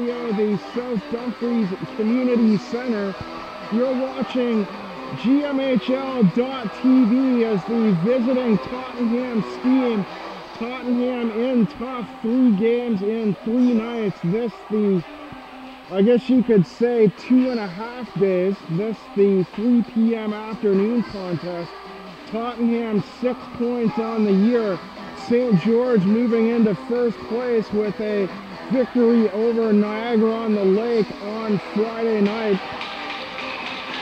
The South Dumfries Community Center. You're watching GMHL.TV as the visiting Tottenham team. Tottenham in tough, 3 games in 3 nights. I guess you could say 2.5 days. The 3 p.m. afternoon contest. Tottenham 6 points on the year. St. George moving into first place with a victory over Niagara-on-the-Lake on Friday night.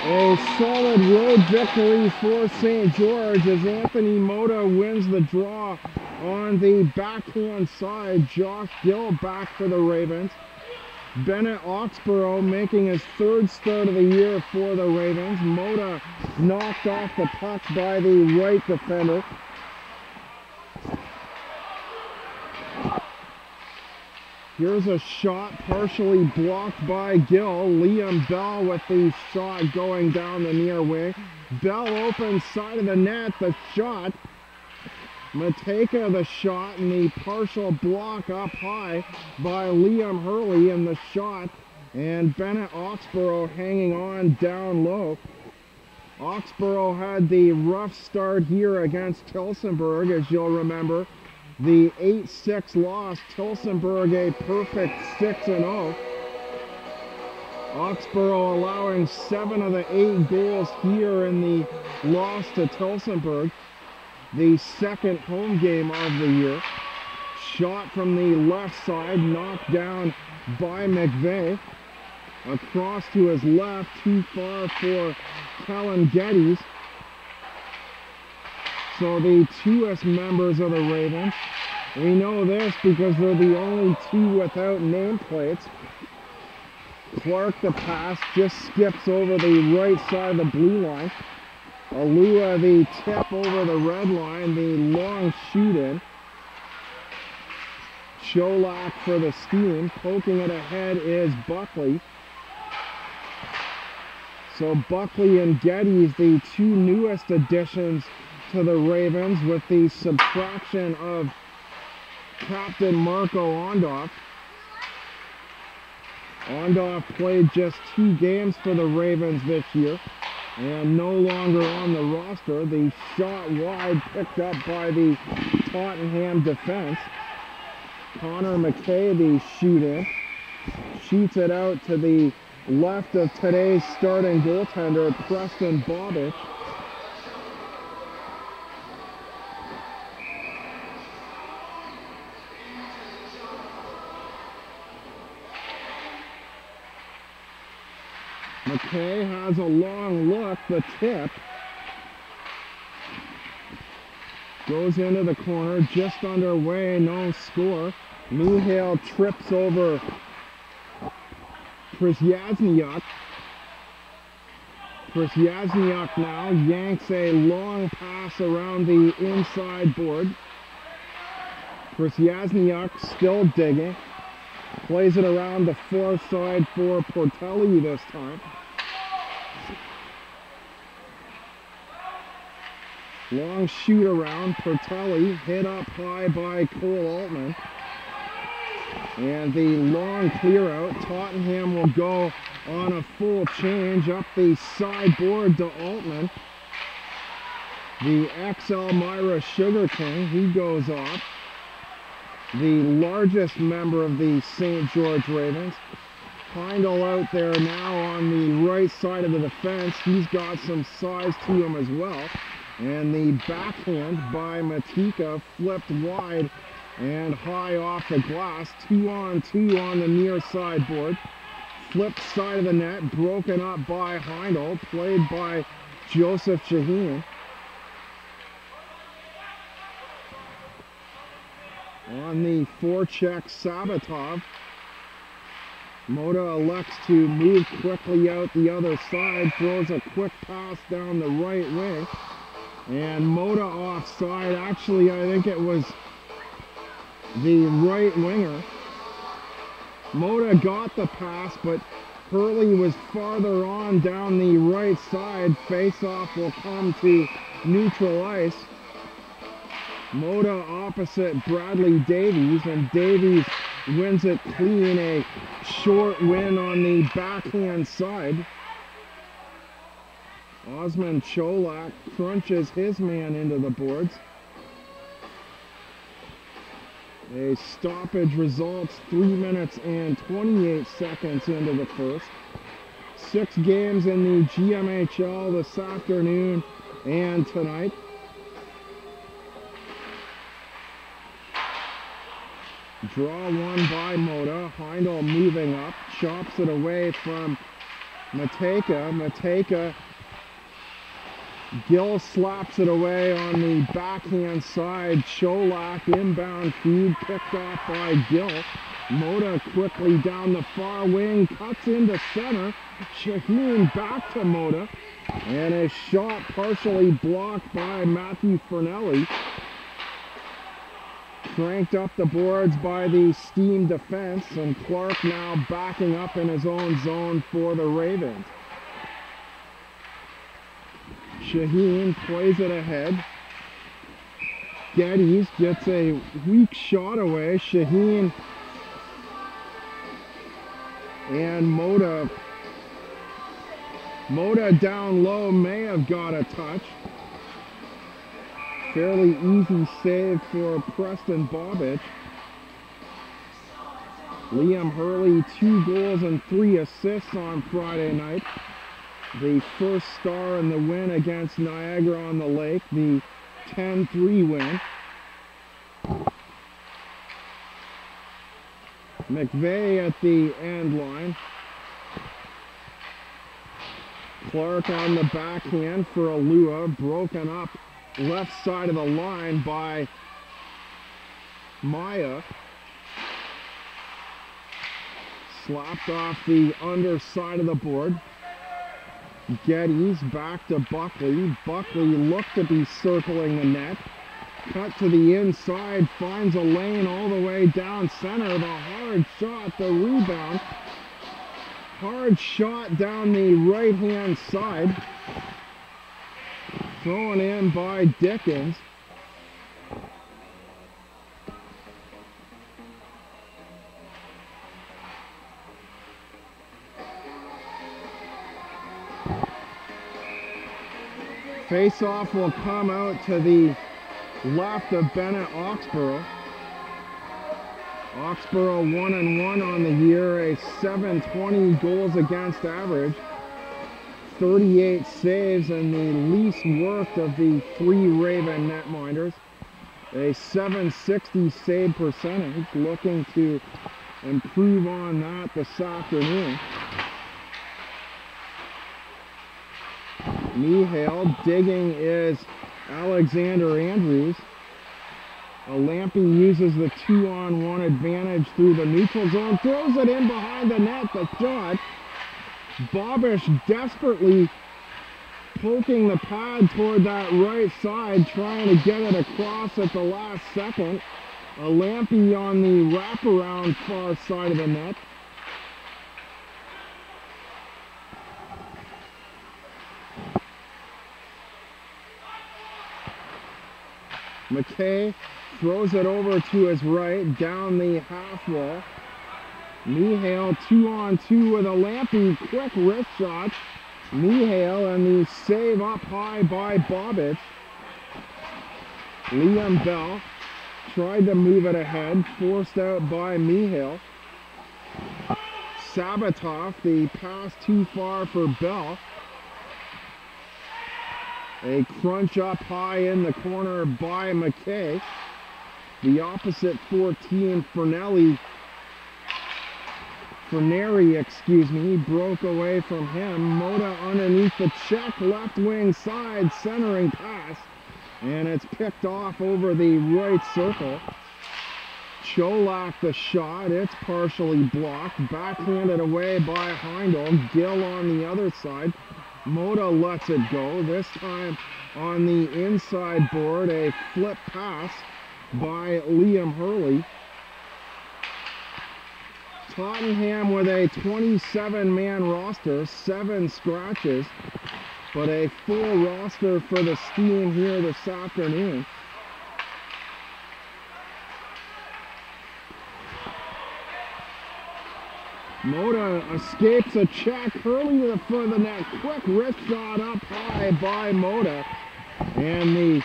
A solid road victory for St. George as Anthony Mota wins the draw on the backhand side. Josh Gill back for the Ravens. Bennett Oxborough making his 3rd start of the year for the Ravens. Mota knocked off the puck by the right defender. Here's a shot partially blocked by Gill. Liam Bell with the shot going down the near wing. Bell open side of the net, the shot. Mateka the shot and the partial block up high by Liam Hurley in the shot. And Bennett Oxborough hanging on down low. Oxborough had the rough start here against Tillsonburg, as you'll remember. The 8-6 loss, Tillsonburg a perfect 6-0. Oxborough allowing 7 of the 8 goals here in the loss to Tillsonburg. The 2nd home game of the year. Shot from the left side, knocked down by McVeigh. Across to his left, too far for Kellen Geddes. So the 2th members of the Ravens, we know this because they're the only 2 without nameplates. Clark, the pass, just skips over the right side of the blue line. Alua, the tip over the red line, the long shoot in. Cholak for the Steam. Poking it ahead is Buckley. So Buckley and Geddes, the 2 newest additions to the Ravens, with the subtraction of Captain Marco Ondoff. Ondoff played just 2 games for the Ravens this year and no longer on the roster. The shot wide picked up by the Tottenham defense. Connor McKay, the shoot in, shoots it out to the left of today's starting goaltender, Preston Bobic. McKay has a long look, the tip. Goes into the corner, just underway, no score. Mihail trips over Przyjazniuk. Przyjazniuk now yanks a long pass around the inside board. Przyjazniuk still digging. Plays it around the far side for Portelli this time. Long shoot around, Portelli hit up high by Cole Altman. And the long clear out, Tottenham will go on a full change up the sideboard to Altman. The ex-Elmira Sugar King, he goes off. The largest member of the St. George Ravens. Heindel out there now on the right side of the defense. He's got some size to him as well. And the backhand by Matika flipped wide and high off the glass. 2-on-2 on the near sideboard. Flipped side of the net, broken up by Heindel, played by Joseph Shaheen. On the forecheck, Sabatov. Mota elects to move quickly out the other side, throws a quick pass down the right wing. And Mota offside. Actually, I think it was the right winger. Mota got the pass, but Hurley was farther on down the right side. Face-off will come to neutral ice. Mota opposite Bradley Davies, and Davies wins it clean. A short win on the backhand side. Osman Cholak crunches his man into the boards. A stoppage results 3 minutes and 28 seconds into the first. 6 games in the GMHL this afternoon and tonight. Draw one by Moda. Heindel moving up, chops it away from Matejka. Matejka, Gill slaps it away on the backhand side. Cholak inbound feed picked off by Gill. Moda quickly down the far wing, cuts into center. Shaheen back to Moda, and a shot partially blocked by Matthew Fernelli. Cranked up the boards by the Steam defense, and Clark now backing up in his own zone for the Ravens. Shaheen plays it ahead. Geddes gets a weak shot away. Shaheen and Moda down low may have got a touch. Fairly easy save for Preston Bobic. Liam Hurley, 2 goals and 3 assists on Friday night. The first star in the win against Niagara-on-the-Lake, the 10-3 win. McVeigh at the end line. Clark on the backhand for Alua, broken up left side of the line by Maya. Slapped off the underside of the board. Geddes back to Buckley. Buckley looked to be circling the net. Cut to the inside, finds a lane all the way down center. The hard shot, the rebound. Hard shot down the right-hand side. Thrown in by Dickens. Face-off will come out to the left of Bennett Oxborough. Oxborough 1-1 on the year, a .720 goals against average, 38 saves, and the least worked of the 3 Raven netminders. A .760 save percentage, looking to improve on that this afternoon. Mihail digging is Alexander Andrews. Lampe uses the 2-on-1 advantage through the neutral zone, throws it in behind the net, the shot. Bobish desperately poking the pad toward that right side, trying to get it across at the last second. Lampe on the wraparound far side of the net. McKay throws it over to his right, down the half wall. Mihail 2-on-2 with a Lampe, quick wrist shot. Mihail and the save up high by Bobic. Liam Bell tried to move it ahead, forced out by Mihail. Sabatov, the pass too far for Bell. A crunch up high in the corner by McKay. The opposite 14, Ferneri, broke away from him. Moda underneath the check, left wing side, centering pass. And it's picked off over the right circle. Cholak the shot, it's partially blocked. Backhanded away by Heindel. Gill on the other side. Moda lets it go, this time on the inside board, a flip pass by Liam Hurley. Tottenham with a 27-man roster, 7 scratches, but a full roster for the Steam here this afternoon. Moda escapes a check. Hurley to the front of the net. Quick wrist shot up high by Moda. And the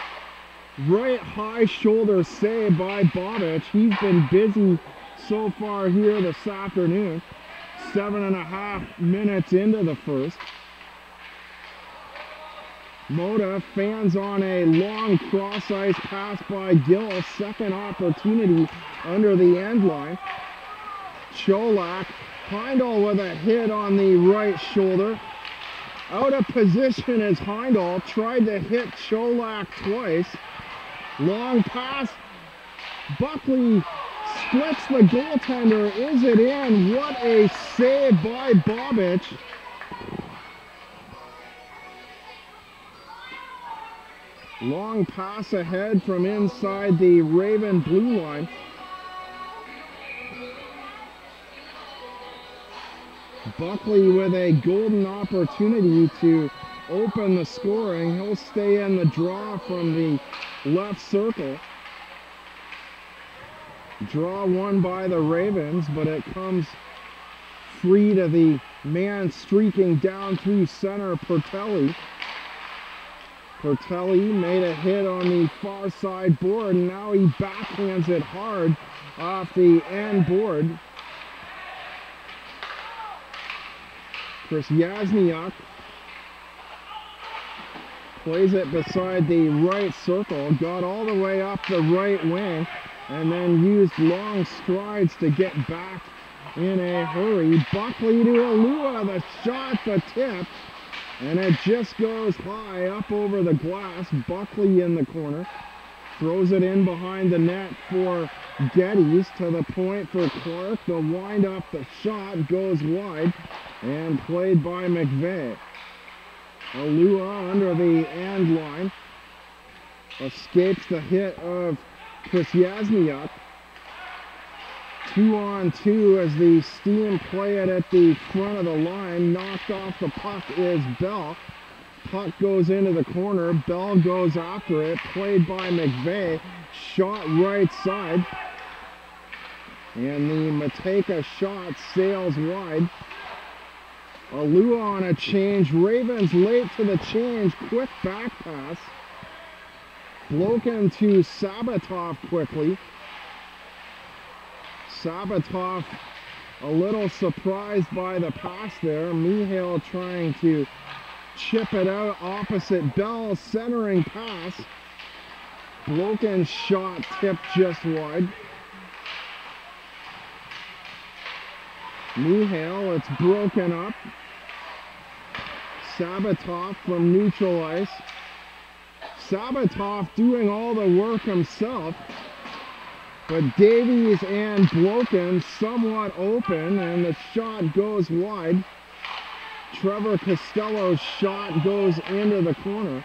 right high shoulder save by Bobic. He's been busy so far here this afternoon. 7.5 minutes into the first. Moda fans on a long cross-ice pass by Gill. Second opportunity under the end line. Cholak, Heindel with a hit on the right shoulder. Out of position as Heindel tried to hit Cholak twice. Long pass. Buckley splits the goaltender. Is it in? What a save by Bobic. Long pass ahead from inside the Raven blue line. Buckley with a golden opportunity to open the scoring. He'll stay in the draw from the left circle. Draw won by the Ravens, but it comes free to the man streaking down through center, Pertelli. Pertelli made a hit on the far side board, and now he backhands it hard off the end board. Chris Yasniuk plays it beside the right circle, got all the way up the right wing, and then used long strides to get back in a hurry. Buckley to Alua, the shot, the tip, and it just goes high up over the glass. Buckley in the corner, throws it in behind the net for Geddes, to the point for Clark. The wind up, the shot goes wide, and played by McVeigh. Alua under the end line, escapes the hit of Chris Yasniuk. 2-on-2 as the Steam play it at the front of the line. Knocked off the puck is Bell. Puck goes into the corner. Bell goes after it. Played by McVeigh. Shot right side. And the Mateka shot sails wide. Alua on a change. Ravens late to the change. Quick back pass. Bloken to Sabatov quickly. Sabatov a little surprised by the pass there. Mihail trying to chip it out opposite Bell. Centering pass. Bloken's shot tipped just wide. Mihail, it's broken up. Sabatov from neutral ice. Sabatov doing all the work himself, but Davies and Bloken somewhat open, and the shot goes wide. Trevor Costello's shot goes into the corner.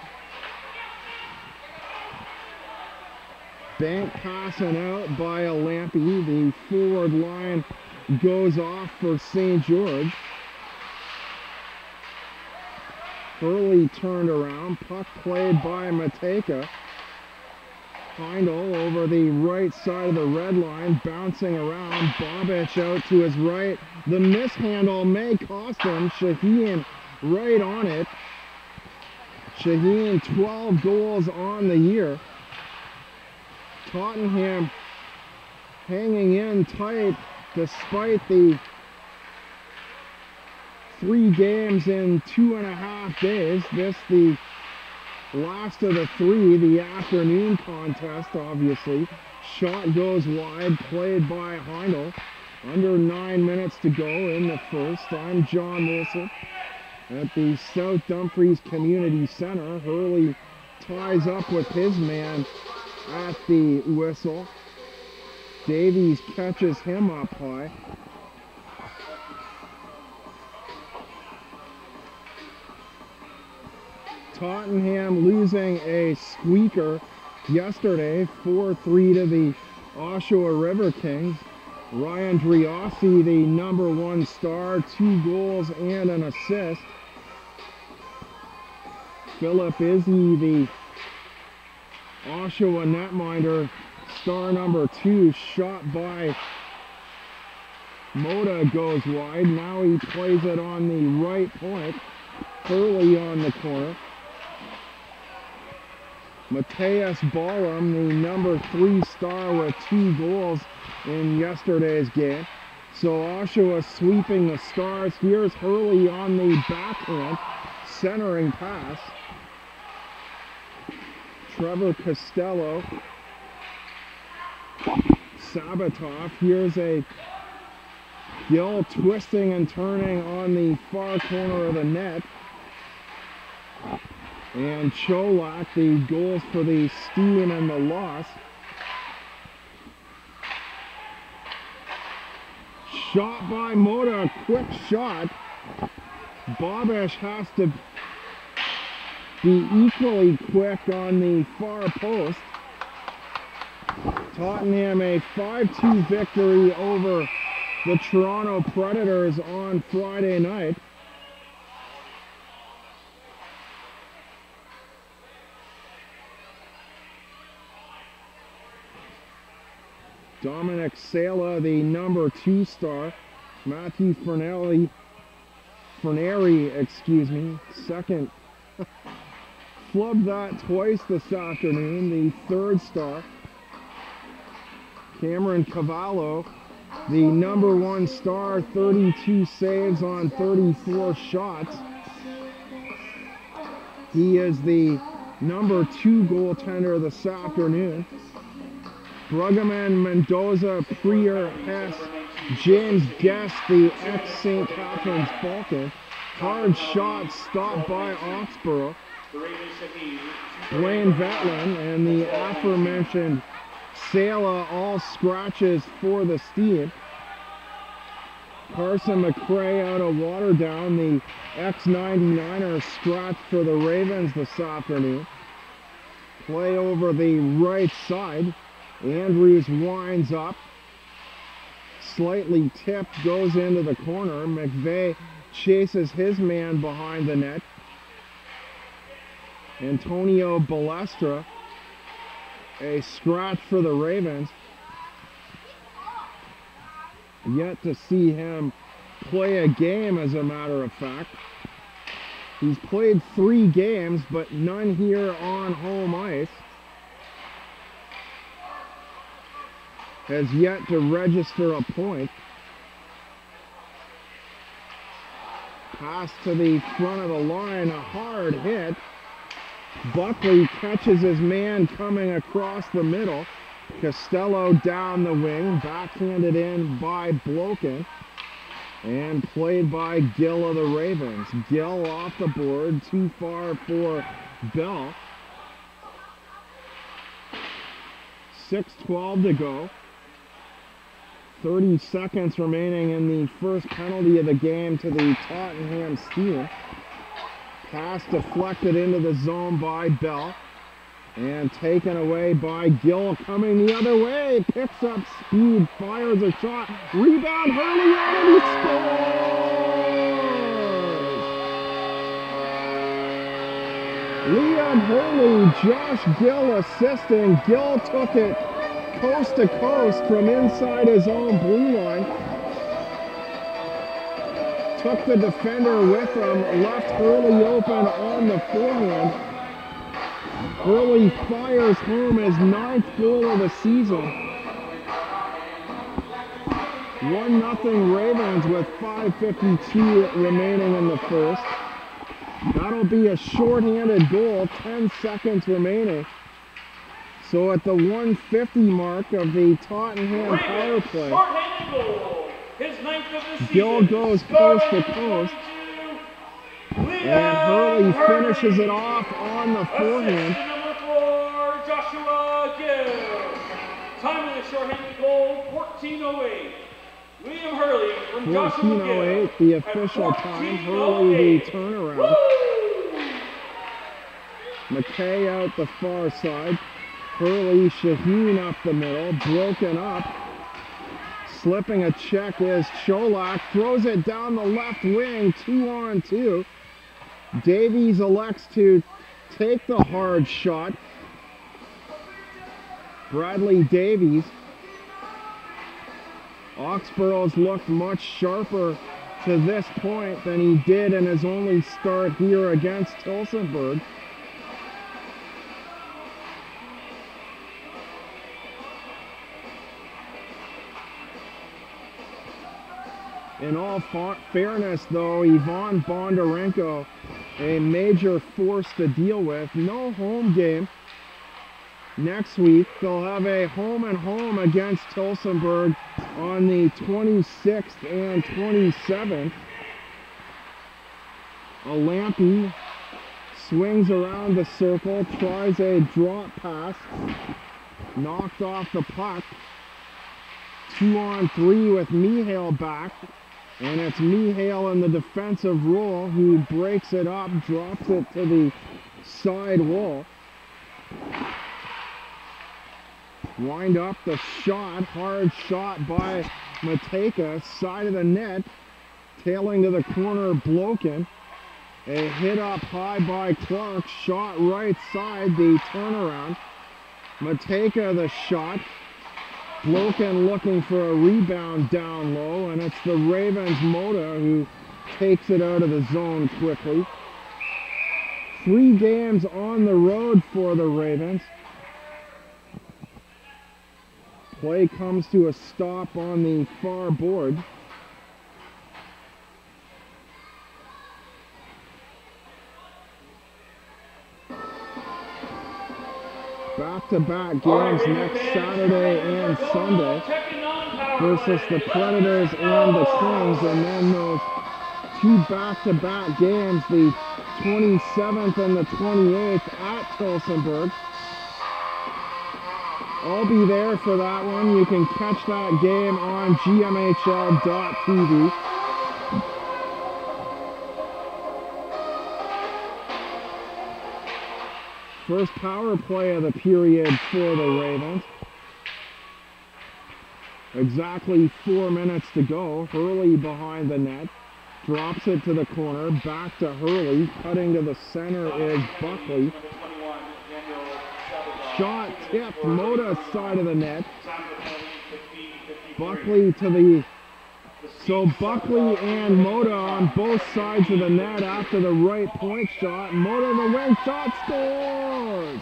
Bank passing out by a Lampy. The forward line goes off for St. George. Hurley turned around. Puck played by Mateka. Heindel over the right side of the red line, bouncing around. Bobic out to his right. The mishandle may cost him. Shaheen right on it. Shaheen 12 goals on the year. Tottenham hanging in tight despite the 3 games in 2.5 days. This the last of the 3, the afternoon contest, obviously. Shot goes wide, played by Heindel. Under 9 minutes to go in the first. I'm John Wilson at the South Dumfries Community Center. Hurley ties up with his man at the whistle. Davies catches him up high. Tottenham losing a squeaker yesterday, 4-3 to the Oshawa River Kings. Ryan Driossi, the #1 star, 2 goals and an assist. Philip Izzy, the Oshawa netminder, star #2, shot by Moda goes wide. Now he plays it on the right point. Hurley on the corner. Mateus Ballum, the number 3 star with 2 goals in yesterday's game. So Oshawa sweeping the Stars. Here's Hurley on the backhand, centering pass. Trevor Costello. Sabatov. Here's a Gill twisting and turning on the far corner of the net. And Cholak, the goals for the Steam and the loss. Shot by Moda, quick shot. Bobish has to be equally quick on the far post. Tottenham a 5-2 victory over the Toronto Predators on Friday night. Dominic Sala, the number 2 star. Matthew Forneri, second. Flubbed that twice this afternoon, the 3rd star. Cameron Cavallo, the number 1 star, 32 saves on 34 shots. He is the number 2 goaltender this afternoon. Bruggeman, Mendoza, Prier, Hess, James Guest, the ex-St. Catharines Falcon. Hard shot stopped by Oxborough. Blaine Vetlin and the aforementioned Sala, all scratches for the Steam. Carson McRae out of Waterdown, the ex-99er, scratched for the Ravens this afternoon. Play over the right side. Andrews winds up. Slightly tipped, goes into the corner. McVeigh chases his man behind the net. Antonio Balestra, a scratch for the Ravens. Yet to see him play a game, as a matter of fact. He's played 3 games, but none here on home ice. Has yet to register a point. Pass to the front of the line, a hard hit. Buckley catches his man coming across the middle. Costello down the wing, backhanded in by Bloken, and played by Gill of the Ravens. Gill off the board, too far for Bell. 6:12 to go. 30 seconds remaining in the first penalty of the game to the Tottenham Steam. Pass deflected into the zone by Bell and taken away by Gill, coming the other way. Picks up speed, fires a shot. Rebound, Hurley on it, he scores! Liam Hurley, Josh Gill assisting. Gill took it coast to coast from inside his own blue line. Took the defender with him, left Hurley open on the forehand. Hurley fires home his 9th goal of the season. 1-0 Ravens with 5:52 remaining in the first. That'll be a shorthanded goal, 10 seconds remaining. So at the 150 mark of the Tottenham power play, his 9th of the season. Gill goes coast to coast, and Hurley finishes it off on the forehand. Number 4, Joshua Gill. Time of the shorthanded goal, 14:08. Liam Hurley from Joshua Gill. 14:08, the official time. Hurley the turnaround. McKay out the far side. Hurley, Shaheen up the middle, broken up. Slipping a check is Cholak, throws it down the left wing, 2-on-2. Davies elects to take the hard shot. Bradley Davies Oxboro's looked much sharper to this point than he did in his only start here against Tillsonburg. In all fairness, though, Ivan Bondarenko, a major force to deal with. No home game next week. They'll have a home-and-home against Tillsonburg on the 26th and 27th. Lampe swings around the circle, tries a drop pass, knocked off the puck. 2-on-3 with Mihail back, and it's Mihail in the defensive role who breaks it up, drops it to the side wall. Wind up the shot, hard shot by Matejka, side of the net, tailing to the corner, Bloken. A hit up high by Clark, shot right side, the turnaround. Matejka the shot. Bloken looking for a rebound down low, and it's the Ravens' Moda who takes it out of the zone quickly. 3 games on the road for the Ravens. Play comes to a stop on the far board. Back-to-back games next Saturday and Sunday versus the Predators and the Kings, and then those 2 back-to-back games, the 27th and the 28th at Tillsonburg. I'll be there for that one. You can catch that game on gmhl.tv. First power play of the period for the Ravens. Exactly 4 minutes to go. Hurley behind the net. Drops it to the corner. Back to Hurley. Cutting to the center is Buckley. Shot tipped. Moda side of the net. Buckley to the... So Buckley and Moda on both sides of the net after the right point shot. Moda the wing shot, scores!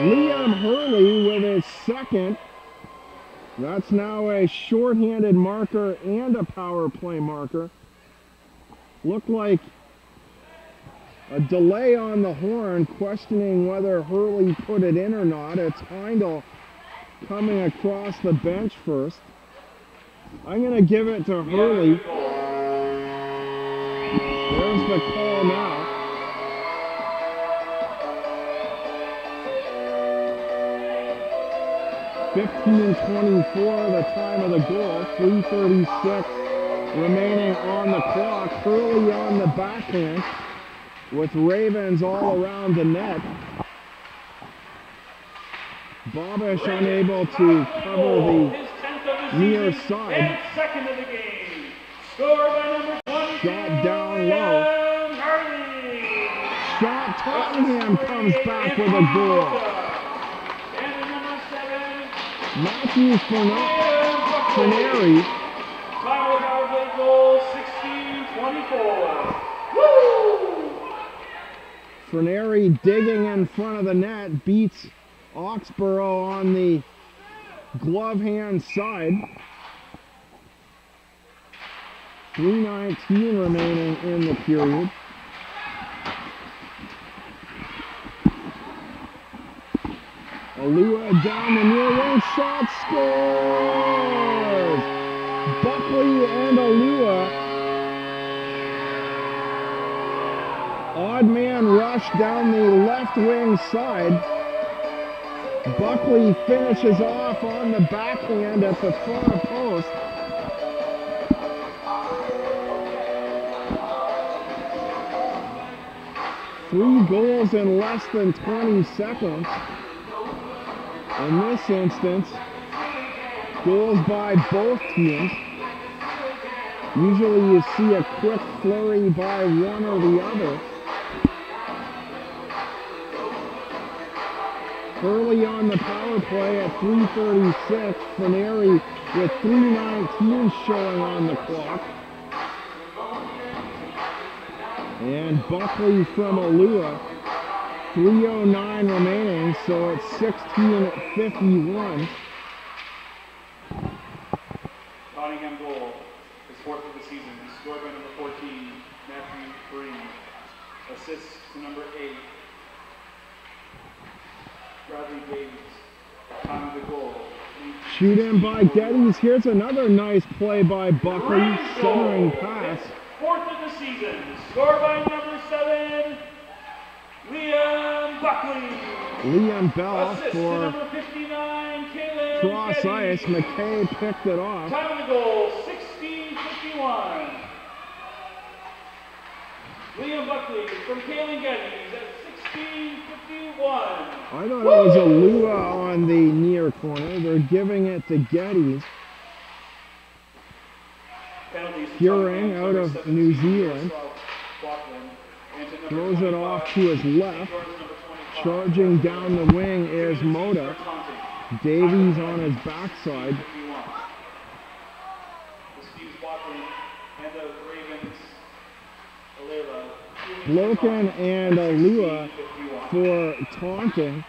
Liam Hurley with his second. That's now a shorthanded marker and a power play marker. Looked like a delay on the horn, questioning whether Hurley put it in or not. It's Heindel coming across the bench first. I'm going to give it to Hurley. There's the call now. .15:24 the time of the goal. 3:36 remaining on the clock. Hurley on the backhand with Ravens all around the net. Bobish unable to cover the near side. Second of the game. Score by number 20. Shot down low. Shot. Tottenham comes back with a goal. And number 7. Matthew Fernari. Final power play goal, 16-24. Woo! Fernari digging in front of the net, beats Oxborough on the glove hand side. 3:19 remaining in the period. Alua down the near wing, shot, scores! Buckley and Alua. Odd man rush down the left wing side. Buckley finishes off on the backhand at the far post. Three goals in less than 20 seconds. In this instance, goals by both teams. Usually you see a quick flurry by one or the other. Hurley on the power play at 3:36. Faneri with 3:19 showing on the clock. And Buckley from Alua, 3:09 remaining, so it's 16:51. Tottenham goal, his fourth of the season, scored by number 14, Matthew Green. Assists to number 8, Bradley Davies. Time of the goal. Shoot in by Geddes. Here's another nice play by Buckley, centering pass. Fourth of the season, scored by number 7, Liam Buckley. Liam Bell Assist to for number 59, Caleb cross Geddes. ice. McKay picked it off. Time of the goal, 16:51. Liam Buckley from Caleb Geddes at 16:51. I thought it was a Lua on the near corner. They're giving it to Geddes. Penalties to Huring Tottenham, out number of 17, New Zealand. Bachman, and to number Throws it 25, off to his left. Jordan, number 25. Charging down the wing is Moda. Davies on his backside. 51. This leaves Bachman and the Ravens, Alela. Bloken and Alua for taunting.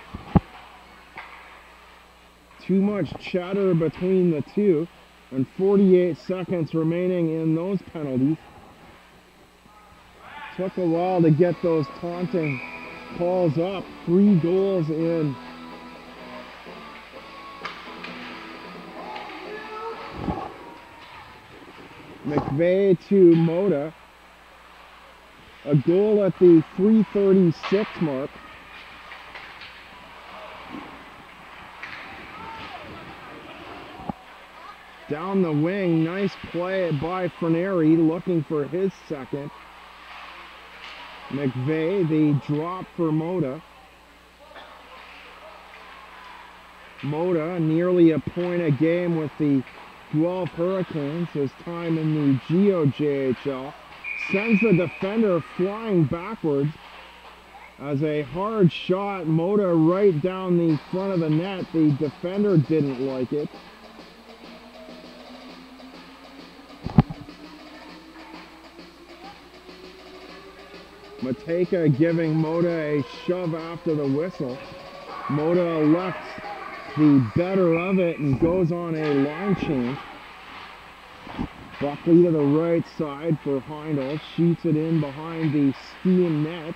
Too much chatter between the two, and 48 seconds remaining in those penalties. Took a while to get those taunting calls up. 3 goals in. McVeigh to Moda. A goal at the 3:36 mark. Down the wing, nice play by Faneri, looking for his second. McVeigh, the drop for Moda. Moda, nearly a point a game with the Guelph Hurricanes, his time in the GOJHL. Sends the defender flying backwards as a hard shot. Moda right down the front of the net. The defender didn't like it. Mateka giving Moda a shove after the whistle. Moda left the better of it and goes on a line change. Buckley to the right side for Heindel. Shoots it in behind the steam net.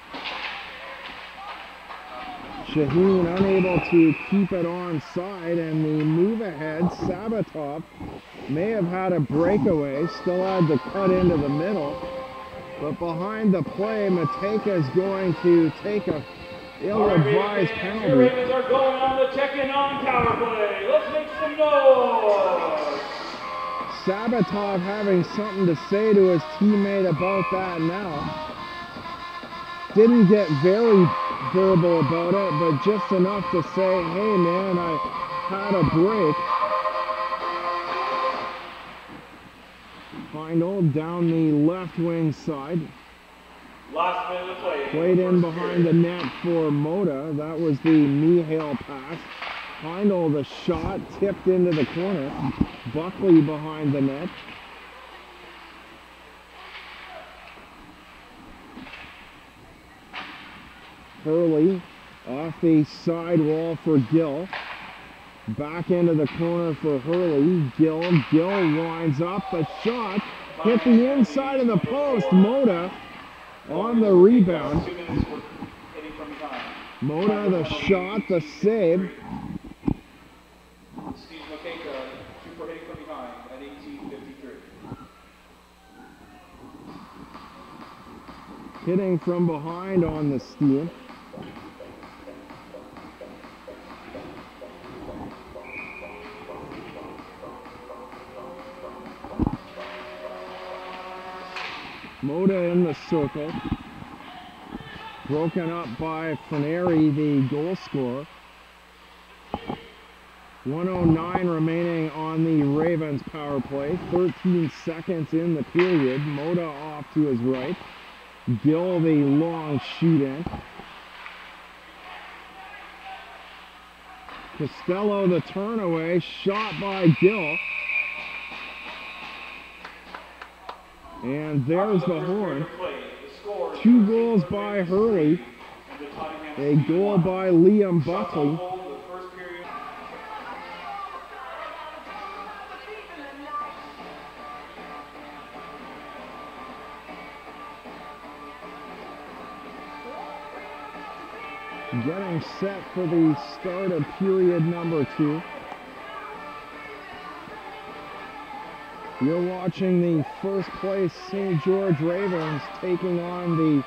Shaheen unable to keep it on side, and the move ahead, Sabatov may have had a breakaway, still had to cut into the middle. But behind the play, Mateka is going to take a ill-advised The penalty. Ravens are going on the check-in on power play. Let's make some noise. Sabatov having something to say to his teammate about that now. Didn't get very verbal about it, but just enough to say, hey man, I had a break. Heindel down the left wing side. Last minute of play. Played in behind the net for Moda. That was the Mihail pass. Heindel, the shot, tipped into the corner. Buckley behind the net. Hurley off the side wall for Gill. Back into the corner for Hurley. Gill winds up. The shot hit the inside of the post. Moda on the rebound. 2 minutes for hitting from behind. Moda, the shot, the save. Steve Makeka, 2 for hitting from behind at 18:53. Hitting from behind on the steal. Moda in the circle. Broken up by Faneri, the goal scorer. 1:09 remaining on the Ravens power play. 13 seconds in the period. Moda off to his right. Gill the long shoot in. Costello the turn away, shot by Gill. And there's the horn. 2 goals by Hurley. A goal by Liam Buckley. Getting set for the start of period number 2. You're watching the first place St. George Ravens taking on the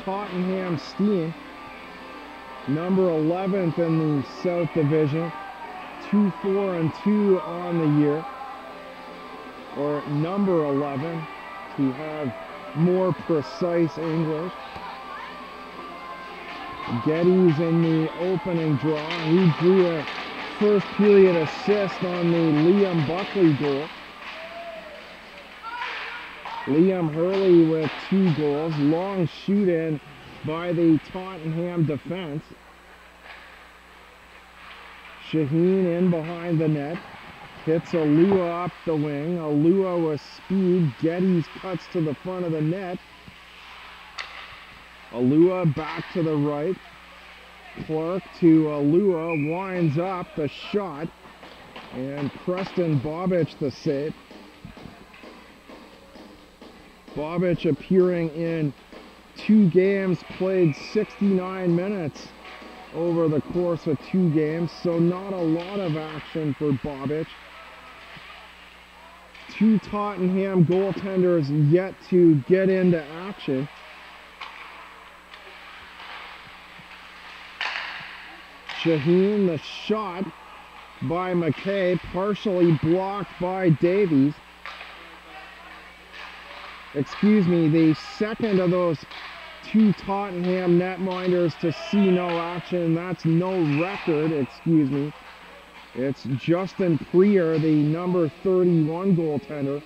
Tottenham Steam, number 11th in the South Division, 2-4-2 on the year, or number 11 to have more precise English. Geddes in the opening draw. He drew a first period assist on the Liam Buckley goal. Liam Hurley with 2 goals. Long shoot in by the Tottenham defense. Shaheen in behind the net. Hits Alua up the wing. Alua with speed. Geddes cuts to the front of the net. Alua back to the right. Clark to Alua, winds up the shot. And Preston Bobic the save. Bobic appearing in 2 games, played 69 minutes over the course of 2 games, so not a lot of action for Bobic. 2 Tottenham goaltenders yet to get into action. Shaheen, the shot by McKay, partially blocked by Davies. Excuse me, the second of those 2 Tottenham netminders to see no action. That's no record, excuse me. It's Justin Prier, the number 31 goaltender,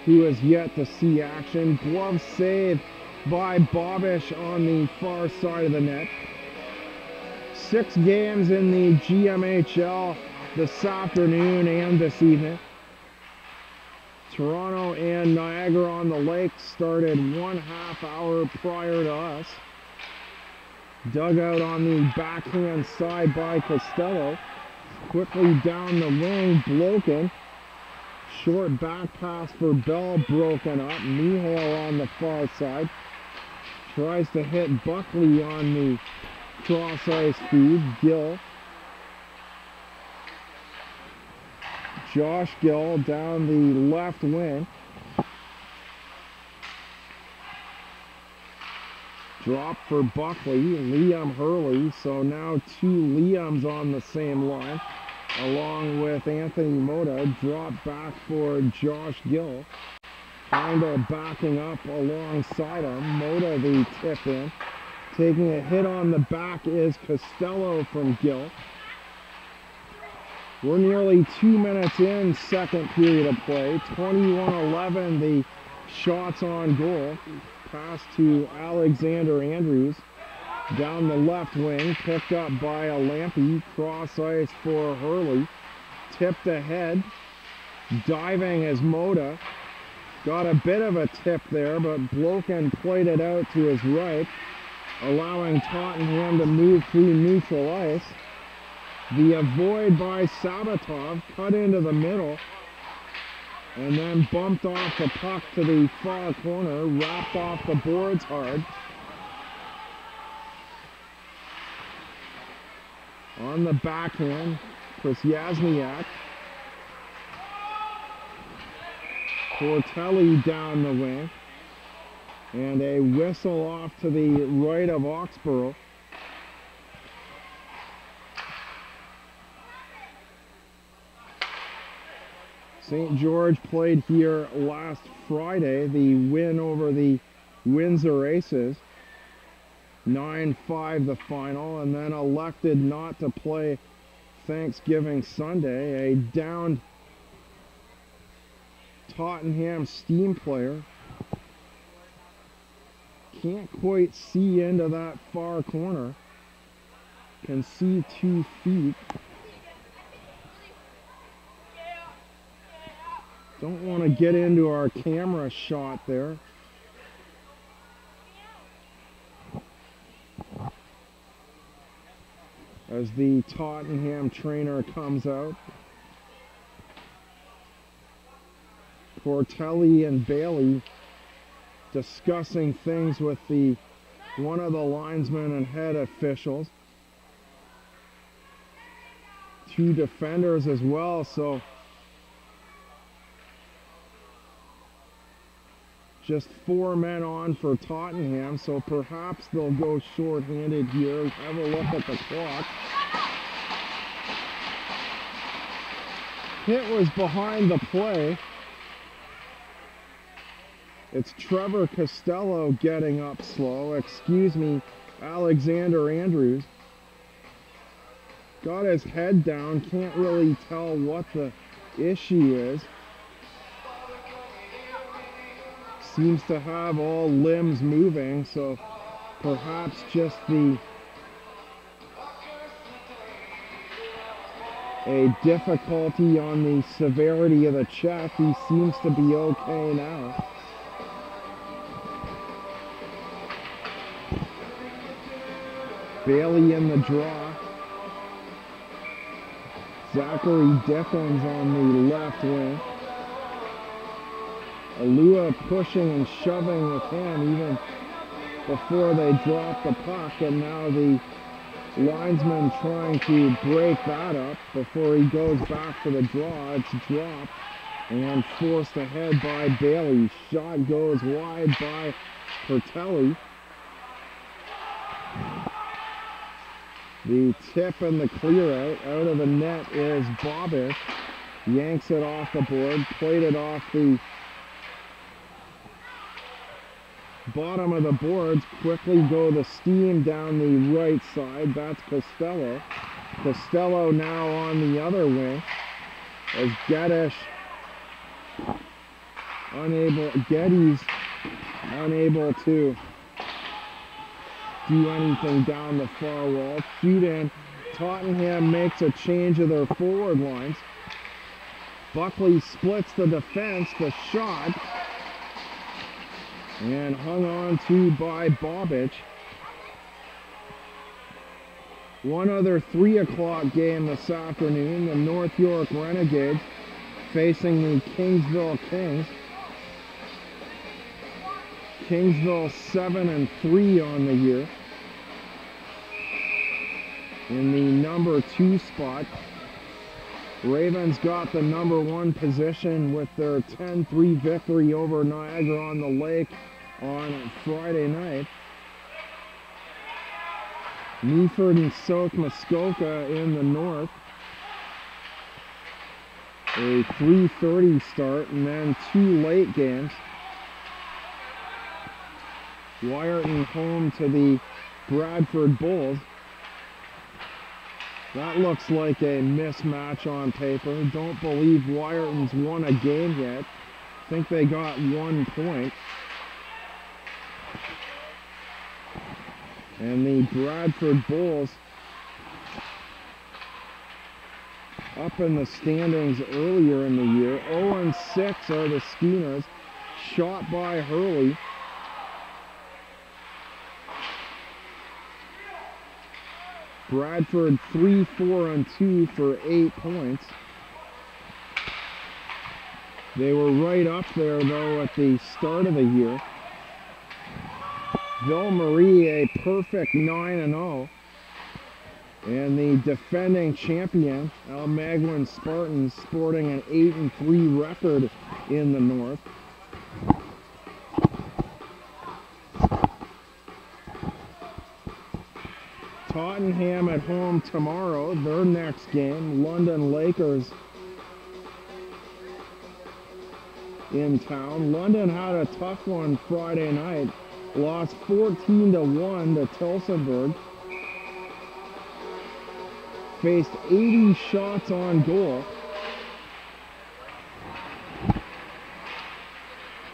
who has yet to see action. Glove save by Bobic on the far side of the net. 6 games in the GMHL this afternoon and this evening. Toronto and Niagara-on-the-Lake started 1/2 hour prior to us. Dugout on the backhand side by Costello. Quickly down the wing, Bloken. Short back pass for Bell, broken up. Mihale on the far side. Tries to hit Buckley on the cross-ice feed. Gill. Josh Gill down the left wing. Drop for Buckley. Liam Hurley. So now 2 Liams on the same line, along with Anthony Mota. Drop back for Josh Gill. Heindel backing up alongside him. Mota the tip in. Taking a hit on the back is Costello from Gill. We're nearly 2 minutes in, second period of play. 21-11, the shots on goal. Pass to Alexander Andrews. Down the left wing, picked up by a Lampy. Cross ice for Hurley. Tipped ahead. Diving as Mota. Got a bit of a tip there, but Bloken played it out to his right, allowing Tottenham to move through neutral ice. The avoid by Sabatov, cut into the middle, and then bumped off the puck to the far corner, wrapped off the boards hard. On the backhand, Krasniak. Portelli down the wing. And a whistle off to the right of Oxborough. St. George played here last Friday, the win over the Windsor Aces. 9-5 the final, and then elected not to play Thanksgiving Sunday. A downed Tottenham Steam player Can't quite see into that far corner. Can see 2 feet. Don't want to get into our camera shot there. As the Tottenham trainer comes out. Cortelli and Bailey discussing things with one of the linesmen and head officials. 2 defenders as well, so just 4 men on for Tottenham, so perhaps they'll go short-handed here. Have a look at the clock. Hit was behind the play. It's Trevor Costello getting up slow. Excuse me, Alexander Andrews. Got his head down. Can't really tell what the issue is. Seems to have all limbs moving, so perhaps just a difficulty on the severity of the check. He seems to be okay now. Bailey in the draw. Zachary Dickens on the left wing. Alua pushing and shoving with him even before they drop the puck, and now the linesman trying to break that up before he goes back to the draw. It's dropped and forced ahead by Bailey. Shot goes wide by Cortelli. The tip and the clear out of the net is Bobic. Yanks it off the board, played it off the bottom of the boards. Quickly go the steam down the right side. That's Costello. Costello now on the other wing as Geddes unable to do anything down the far wall. Shoot in. Tottenham makes a change of their forward lines. Buckley splits the defense. The shot. And hung on to by Bobic. One other 3 o'clock game this afternoon. The North York Renegades facing the Kingsville Kings. Kingsville 7-3 on the year. In the number 2 spot. Ravens got the number 1 position with their 10-3 victory over Niagara on the Lake on Friday night. Meaford and South Muskoka in the north. A 3:30 start and then 2 late games. Wyerton home to the Bradford Bulls. That looks like a mismatch on paper. Don't believe Wyerton's won a game yet. Think they got 1 point. And the Bradford Bulls up in the standings earlier in the year. 0-6 are the Schooners. Shot by Hurley. Bradford 3-4-2 for 8 points. They were right up there though at the start of the year. Ville Marie a perfect 9-0. And the defending champion, Almaguin Spartans, sporting an 8-3 record in the north. Tottenham at home tomorrow, their next game. London Lakers in town. London had a tough one Friday night. Lost 14-1 to Tillsonburg. Faced 80 shots on goal.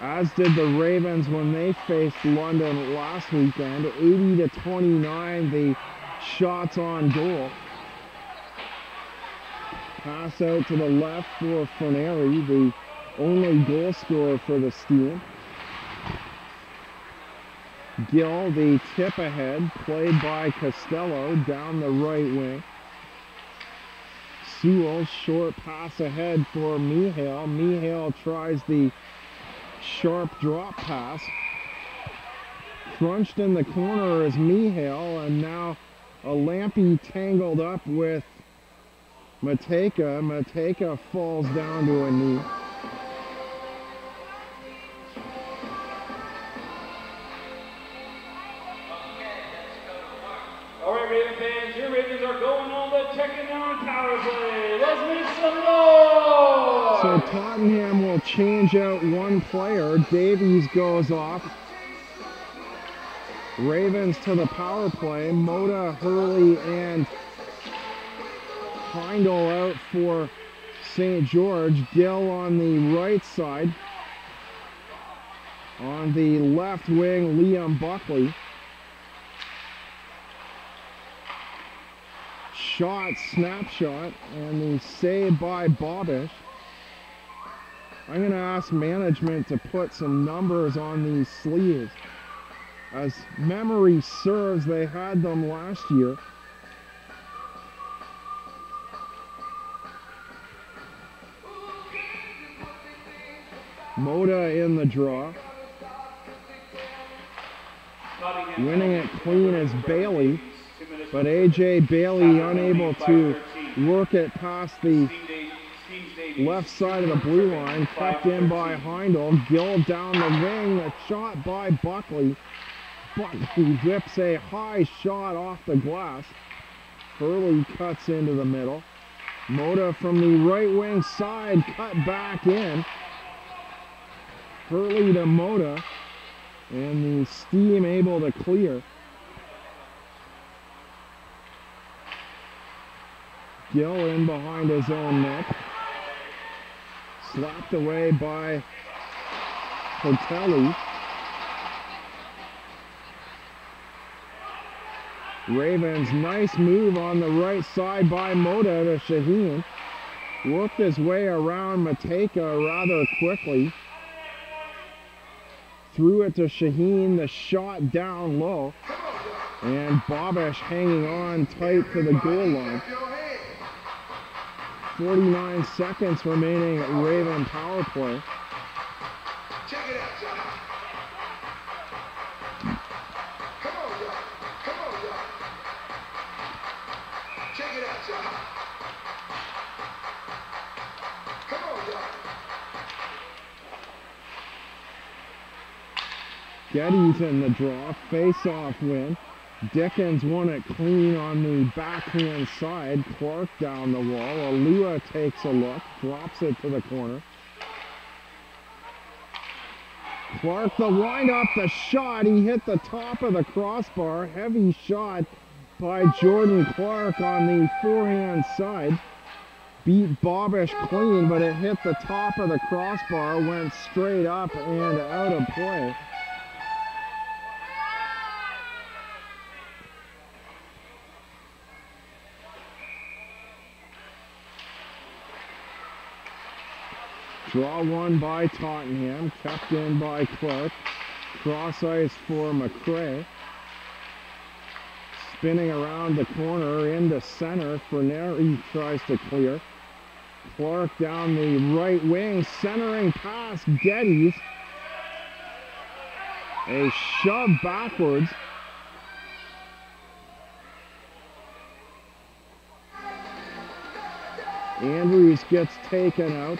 as did the Ravens when they faced London last weekend. 80-29, the shots on goal. Pass out to the left for Forneri, the only goal scorer for the Steam. Gill, the tip ahead, played by Costello down the right wing. Sewell, short pass ahead for Mihail. Mihail tries the sharp drop pass. Crunched in the corner is Mihail, and now a Lampy tangled up with Matejka. Matejka falls down to a knee. All right, Raven fans, your Ravens are going on the checking down power play. Let's make some noise! So Tottenham will change out one player. Davies goes off. Ravens to the power play. Moda, Hurley, and Heindel out for St. George. Gill on the right side. On the left wing, Liam Buckley. Shot, snapshot, and the save by Bobish. I'm going to ask management to put some numbers on these sleeves. As memory serves, they had them last year. Moda in the draw. Winning it clean is Bailey, but AJ Bailey unable to work it past the left side of the blue line. Kept in by Heindel. Gill down the wing. A shot by Buckley. Buckley whips a high shot off the glass. Hurley cuts into the middle. Moda from the right wing side, cut back in. Hurley to Moda, and the Steam able to clear. Gill in behind his own net. Slapped away by Hotelli. Ravens, nice move on the right side by Moda to Shaheen. Worked his way around Matejka rather quickly. Threw it to Shaheen, the shot down low. And Bobish hanging on tight to the goal line. 49 seconds remaining at Raven power play. Check it out, y'all. Come on, y'all. Come on, y'all. Check it out, y'all. Come on, y'all. Getty's in the draw, face-off win. Dickens won it clean on the backhand side. Clark down the wall. Alua takes a look, drops it to the corner. Clark, the wind-up, the shot. He hit the top of the crossbar. Heavy shot by Jordan Clark on the forehand side. Beat Bobish clean, but it hit the top of the crossbar, went straight up and out of play. Draw one by Tottenham, kept in by Clark. Cross ice for McCrae. Spinning around the corner into center. Forneri tries to clear. Clark down the right wing, centering pass, Geddes. A shove backwards. Andrews gets taken out.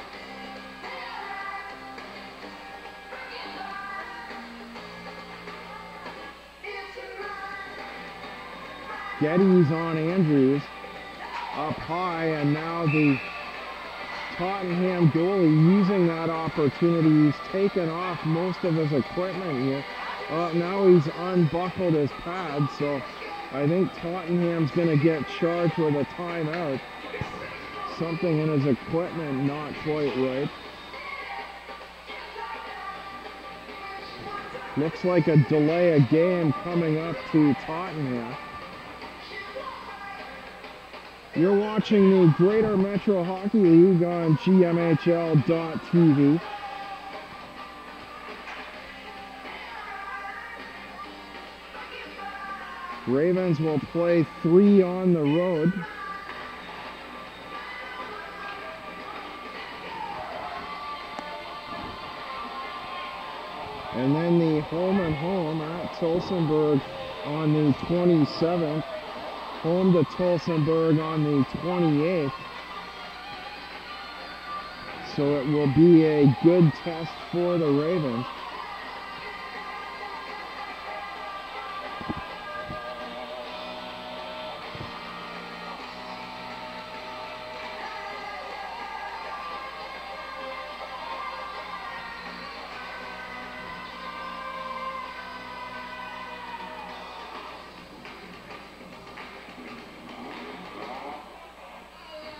Geddes on Andrews, up high, and now the Tottenham goalie using that opportunity. He's taken off most of his equipment here. Now he's unbuckled his pad, so I think Tottenham's going to get charged with a timeout. Something in his equipment not quite right. Looks like a delay of game coming up to Tottenham. You're watching the Greater Metro Hockey League on GMHL.tv. Ravens will play 3 on the road. And then the home and home at Tolsenburg on the 27th. Home to Tolsenburg on the 28th. So it will be a good test for the Ravens.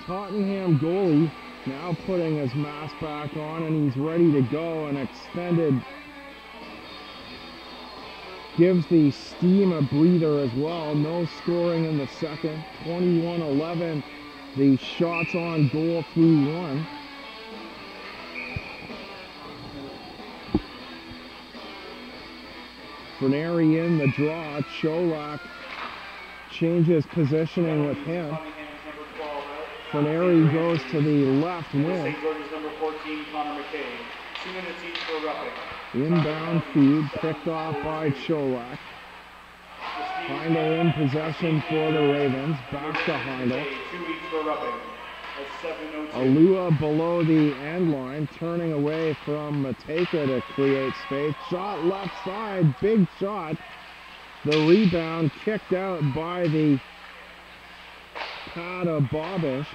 Tottenham goalie now putting his mask back on, and he's ready to go. An extended gives the Steam a breather as well. No scoring in the second. 21-11. The shots on goal through 1. Fernary in the draw. Cholak changes positioning with him. Fernary goes to the left wing. St. George's number 14, Connor McKay. 2 minutes each for a roughing. Inbound feed picked off by Cholak. Heindel in possession for the Ravens. Back to Heindel. 2 each for a roughing. That's 7:02. Alua below the end line, turning away from Mateka to create space. Shot left side, big shot. The rebound kicked out by the pad of Bobish.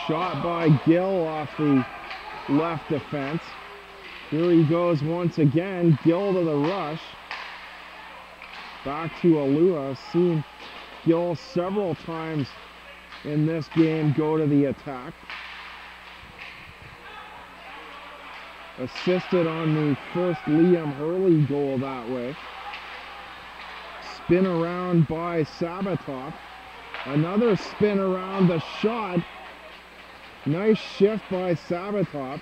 Shot by Gill off the left defense. Here he goes once again. Gill to the rush. Back to Alua. I've seen Gill several times in this game go to the attack. Assisted on the first Liam Hurley goal that way. Spin around by Sabatov. Another spin around, the shot. Nice shift by Sabatov.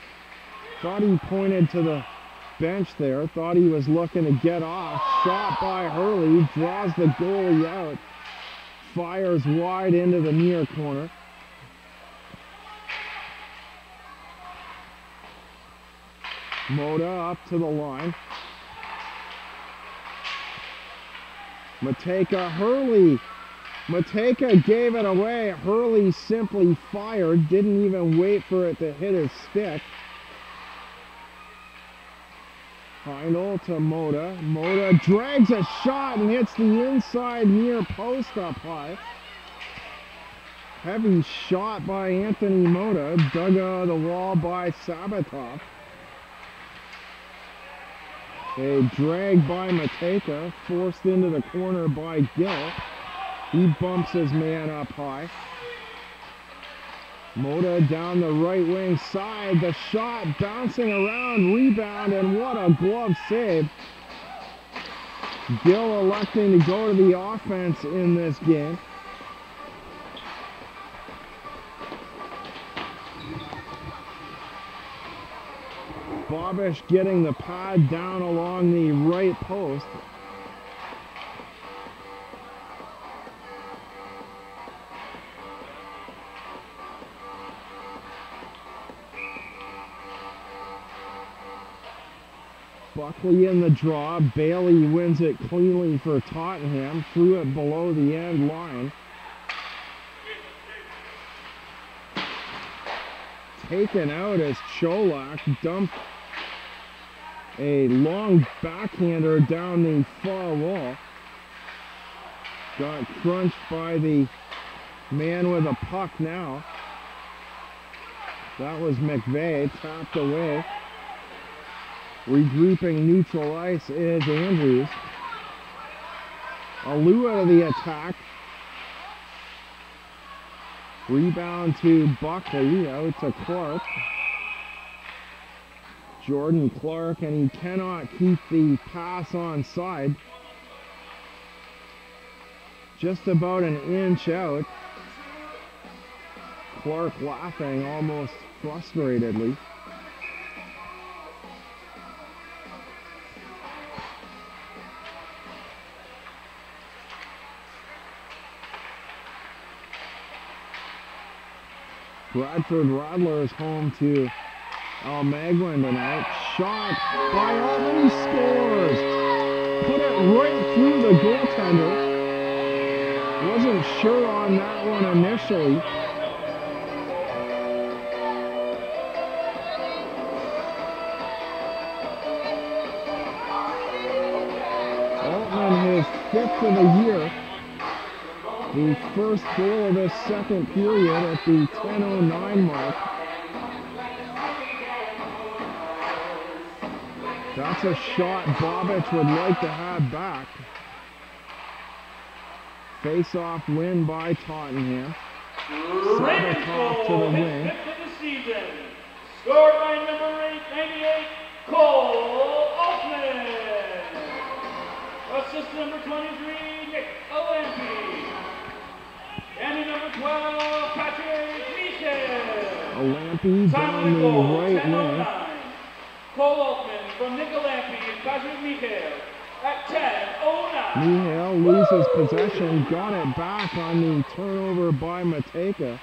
Thought he pointed to the bench there. Thought he was looking to get off. Shot by Hurley. Draws the goalie out. Fires wide into the near corner. Moda up to the line. Mateka, Hurley. Mateka gave it away. Hurley simply fired. Didn't even wait for it to hit his stick. Heindel to Moda. Moda drags a shot and hits the inside near post up high. Heavy shot by Anthony Moda. Dug out of the wall by Sabatov. A drag by Mateka. Forced into the corner by Gill. He bumps his man up high. Moda down the right wing side. The shot bouncing around. Rebound, and what a glove save. Gill electing to go to the offense in this game. Bobish getting the pad down along the right post. Buckley in the draw. Bailey wins it cleanly for Tottenham. Threw it below the end line. Taken out as Cholak dumped a long backhander down the far wall. Got crunched by the man with a puck now. That was McVeigh, tapped away. Regrouping neutral ice is Andrews. Alua to the attack. Rebound to Buckley, out to Clark. Jordan Clark, and he cannot keep the pass onside. Just about an inch out. Clark laughing almost frustratedly. Bradford Rattlers home to Almaguin tonight. Shot by Altman, he scores! Put it right through the goaltender. Wasn't sure on that one initially. Altman, his 5th of the year. The first goal of this second period at the 10:09 mark. That's a shot Bobic would like to have back. Face-off win by Tottenham. Sabatov to the wing. His 5th of the season. Scored by number 898, Cole Altman. Assist number 23, Nick Olampi. And number 12, Patrick Michael. Olampi down the right wing. Cole Altman from Nick Olampi and Patrick Michael at 10:09. Michael loses possession, got it back on the turnover by Mateka.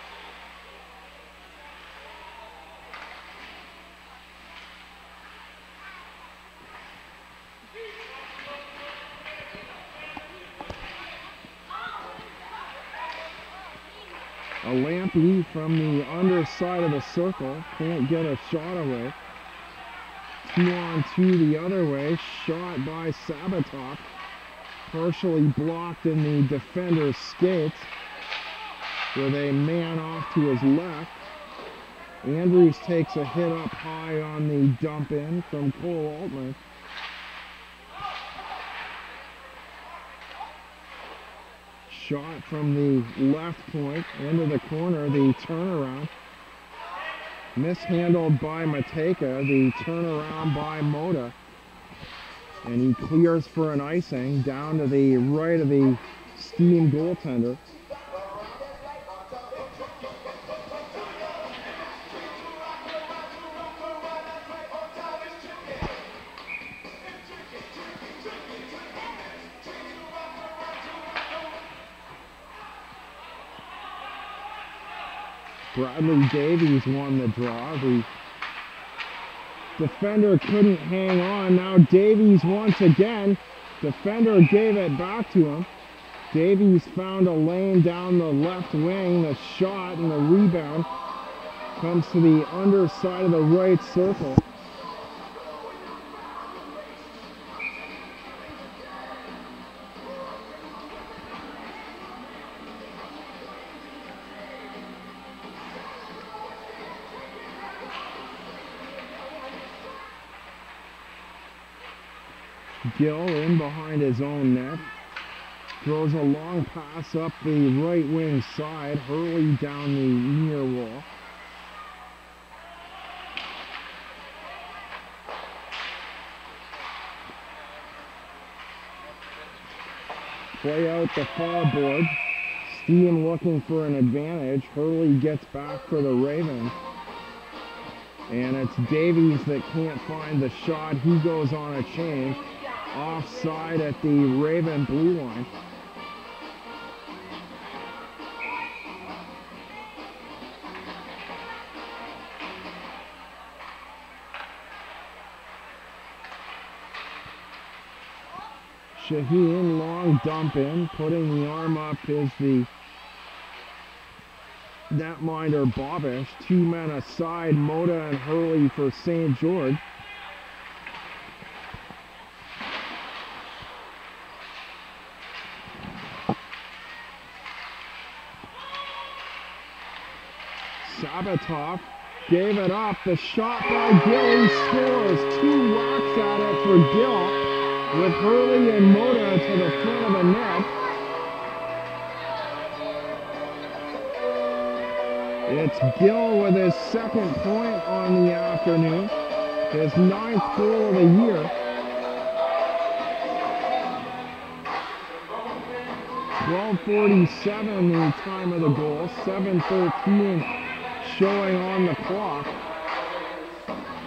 Olampi from the underside of the circle, can't get a shot away. 2-on-2 the other way, shot by Sabatov, partially blocked in the defender's skates, with a man off to his left. Andrews takes a hit up high on the dump in from Cole Altman. Shot from the left point into the corner, the turnaround. Mishandled by Mateka, the turnaround by Moda. And he clears for an icing down to the right of the Steam goaltender. Bradley Davies won the draw. The defender couldn't hang on. Now Davies once again. Defender gave it back to him. Davies found a lane down the left wing. The shot and the rebound comes to the underside of the right circle. Gill in behind his own net. Throws a long pass up the right wing side. Hurley down the near wall. Play out the foul board. Steam looking for an advantage. Hurley gets back for the Ravens. And it's Davies that can't find the shot. He goes on a change. Offside at the Raven blue line. Shaheen, long dump in, putting the arm up is the netminder Bobish. 2 men aside, Moda and Hurley for St. George. Sabatov gave it up. The shot by Gill. He scores. 2 whacks at it for Gill, with Hurley and Moda to the front of the net. It's Gill with his second point on the afternoon. His 9th goal of the year. 12:47 the time of the goal. 7:13 showing on the clock.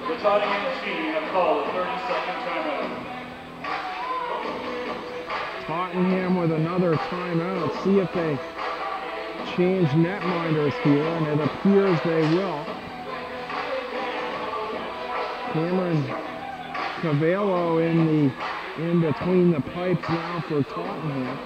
The Tottenham team have called a 30-second timeout. Tottenham with another timeout. See if they change netminders here, and it appears they will. Cameron Cavallo in between the pipes now for Tottenham.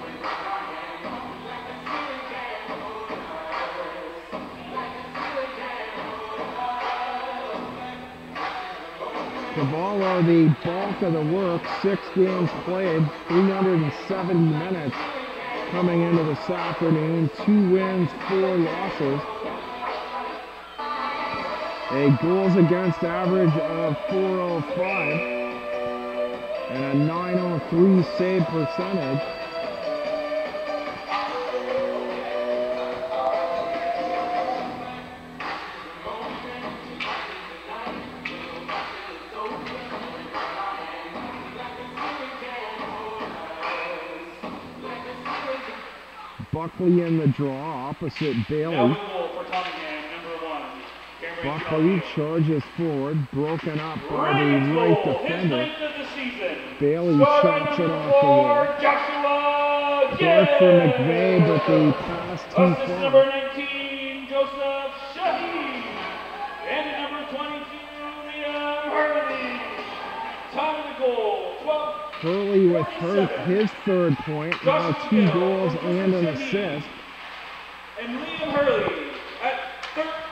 Cavallo, the bulk of the work, 6 games played, 370 minutes coming into this afternoon, 2 wins, 4 losses. A goals against average of .405 and a .903 save percentage. Buckley in the draw, opposite Bailey. Now the goal for Tottenham, number 1. Cameron Buckley Johnson. charges forward, broken up by Ryan's the right goal, his defender. 9th of the season. Bailey Scoring chops it number off the wall. 4, Joshua Short for Gill. McVeigh, but the pass too Assist number far. 19, Joseph Shahi. And at number 22, Liam Hurley. Time of the goal, 12. Hurley with his 3rd point, now 2 goals and an assist. And Liam Hurley at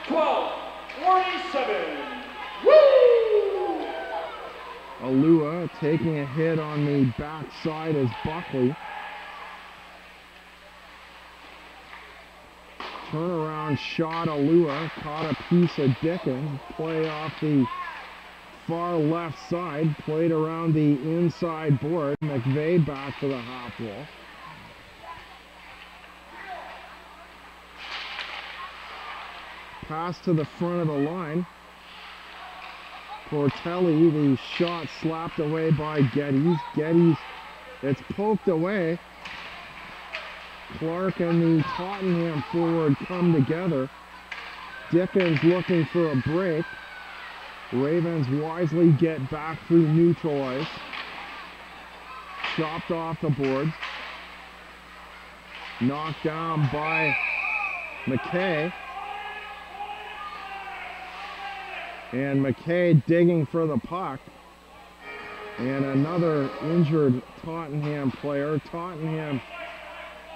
12:47. Woo! Alua taking a hit on the backside as Buckley. Turnaround shot, Alua caught a piece of Dickens. Play off the far left side, played around the inside board. McVeigh back to the half wall. Pass to the front of the line. Portelli, the shot slapped away by Geddes. Geddes, it's poked away. Clark and the Tottenham forward come together. Dickens looking for a break. Ravens wisely get back through neutral ice. Chopped off the boards. Knocked down by McKay. And McKay digging for the puck. And another injured Tottenham player. Tottenham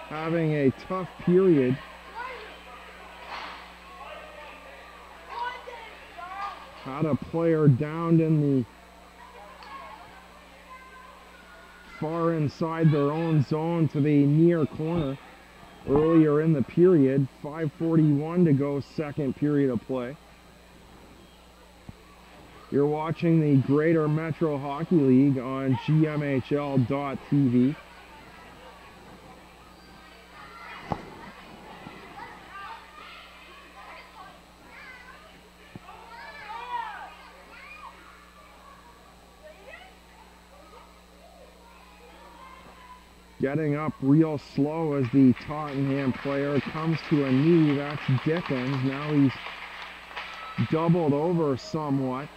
having a tough period. Had a player downed in the far inside their own zone to the near corner earlier in the period. 5:41 to go, 2nd period of play. You're watching the Greater Metro Hockey League on GMHL.tv. Getting up real slow as the Tottenham player comes to a knee. That's Dickens. Now he's doubled over somewhat.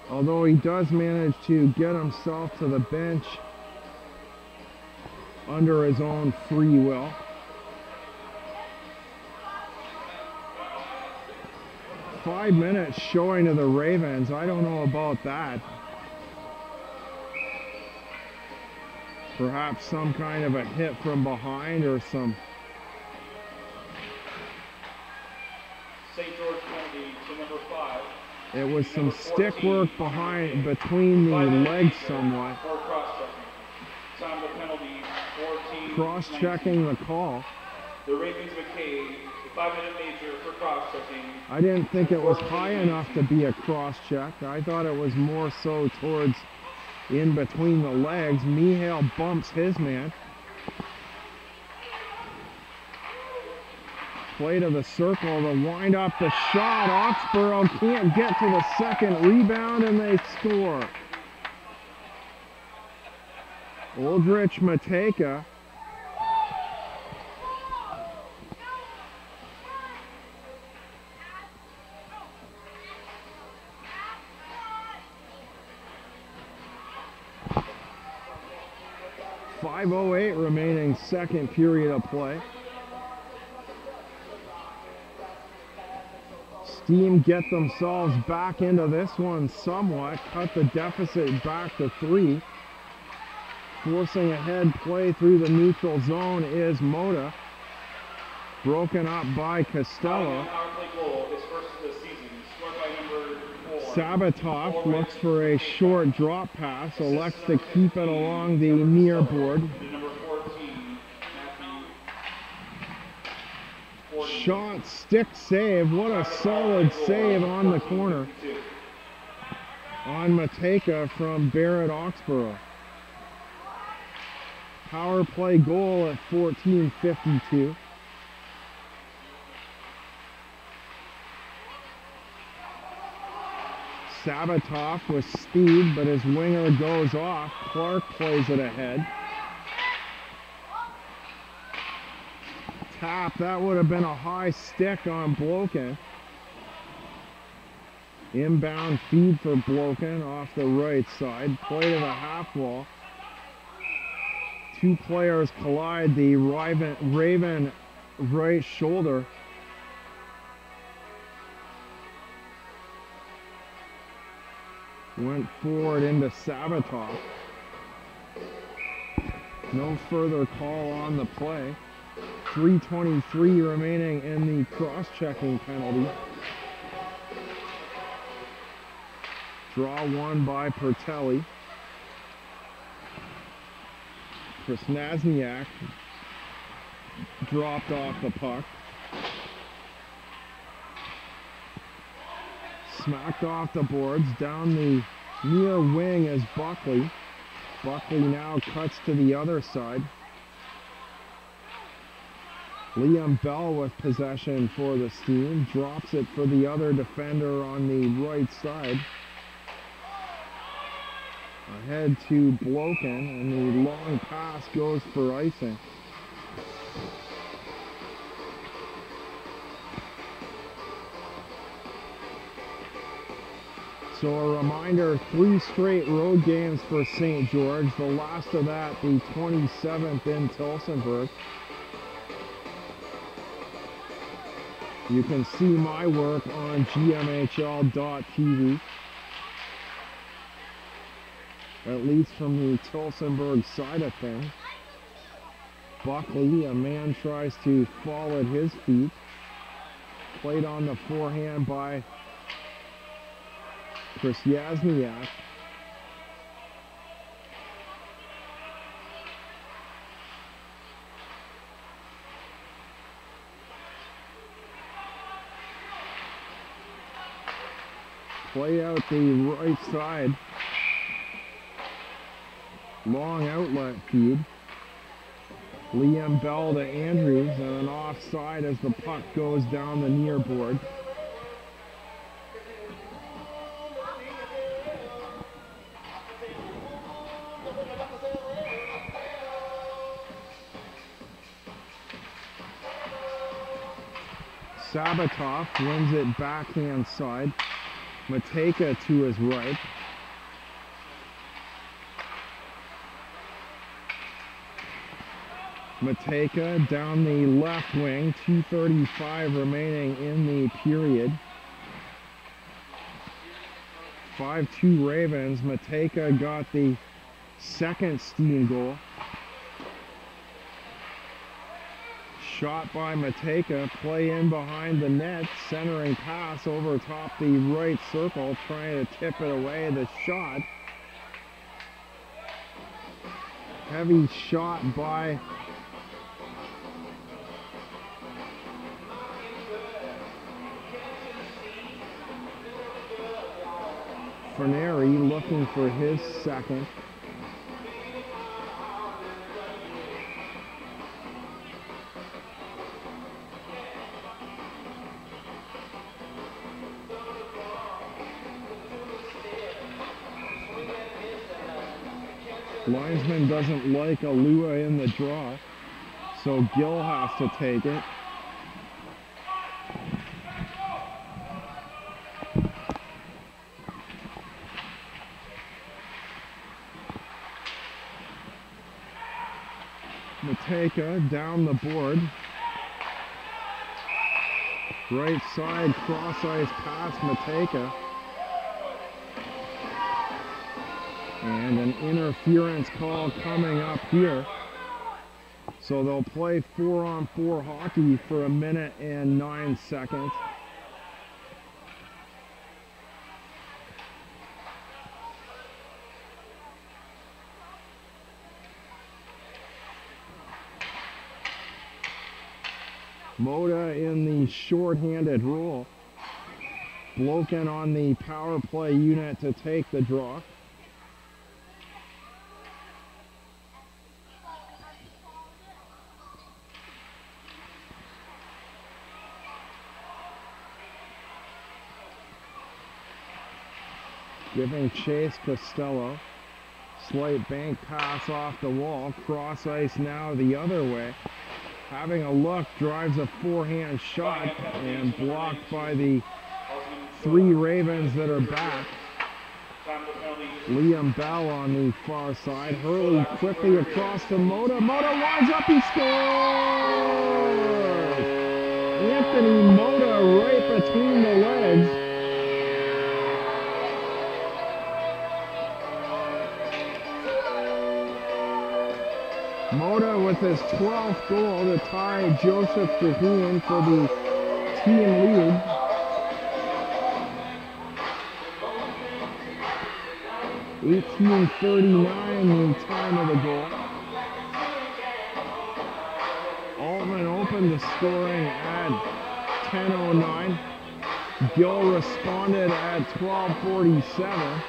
Although he does manage to get himself to the bench under his own free will. Five minutes showing to the Ravens. I don't know about that. Perhaps some kind of a hit from behind or some. St. George penalty to number 5. It was some stick work behind, between the legs somewhat. For cross-checking. Time of the penalty, 14. Cross-checking the call. The Ravens McCabe, the 5-minute major for cross-checking. I didn't think it was high enough to be a cross-check. I thought it was more so towards in between the legs. Mihail bumps his man. Play to the circle, the wind up, the shot. Oxborough can't get to the second rebound, and they score. Aldrich Mateka. .508 remaining, second period of play. Steam get themselves back into this one somewhat, cut the deficit back to 3. Forcing ahead play through the neutral zone is Moda. Broken up by Costello. Power play goal, his first of the season, scored by number 4. Sabatov looks for a short drop pass, elects to keep it along the near board. Number 14, Matthew. Shot, stick save. What a solid save on the corner on Mateka from Barrett Oxborough. Power play goal at 14:52. Sabatov with speed, but his winger goes off. Clark plays it ahead. Tap, that would have been a high stick on Bloken. Inbound feed for Bloken off the right side. Play to the half wall. Two players collide, the Raven right shoulder. Went forward into Sabatov. No further call on the play. 3:23 remaining in the cross-checking penalty. Draw one by Pertelli. Krasnazniak dropped off the puck. Smacked off the boards. Down the near wing is Buckley. Buckley now cuts to the other side. Liam Bell with possession for the Steam. Drops it for the other defender on the right side. Ahead to Bloken, and the long pass goes for icing. So a reminder, 3 straight road games for St. George. The last of that, the 27th in Tillsonburg. You can see my work on gmhl.tv. At least from the Tillsonburg side of things. Buckley, a man tries to fall at his feet. Played on the forehand by Chris Yasniak. Play out the right side. Long outlet feed. Liam Bell to Andrews, and an offside as the puck goes down the near board. Sabatov wins it backhand side. Mateka to his right. Mateka down the left wing, 2:35 remaining in the period. 5-2 Ravens. Mateka got the second Steam goal. Shot by Mateka, play in behind the net, centering pass over top the right circle, trying to tip it away. The shot. Heavy shot by Ferneri, looking for his second. Linesman doesn't like a Lua in the draw, so Gill has to take it. Mateka down the board. Right side cross ice pass Mateka. And an interference call coming up here. So they'll play 4-on-4 hockey for 1 minute and 9 seconds. Moda in the short-handed role. Bloken on the power play unit to take the draw. Giving chase Costello. Slight bank pass off the wall. Cross ice now the other way. Having a look, drives a forehand shot and blocked by the 3 Ravens that are back. Liam Bell on the far side. Hurley quickly across to Moda. Moda winds up, he scores! Anthony Moda right between the legs. Moda with his 12th goal to tie Joseph Shaheen for the team lead. $18:39 the time of the goal. Altman opened the scoring at 10:09. Gill responded at 12:47.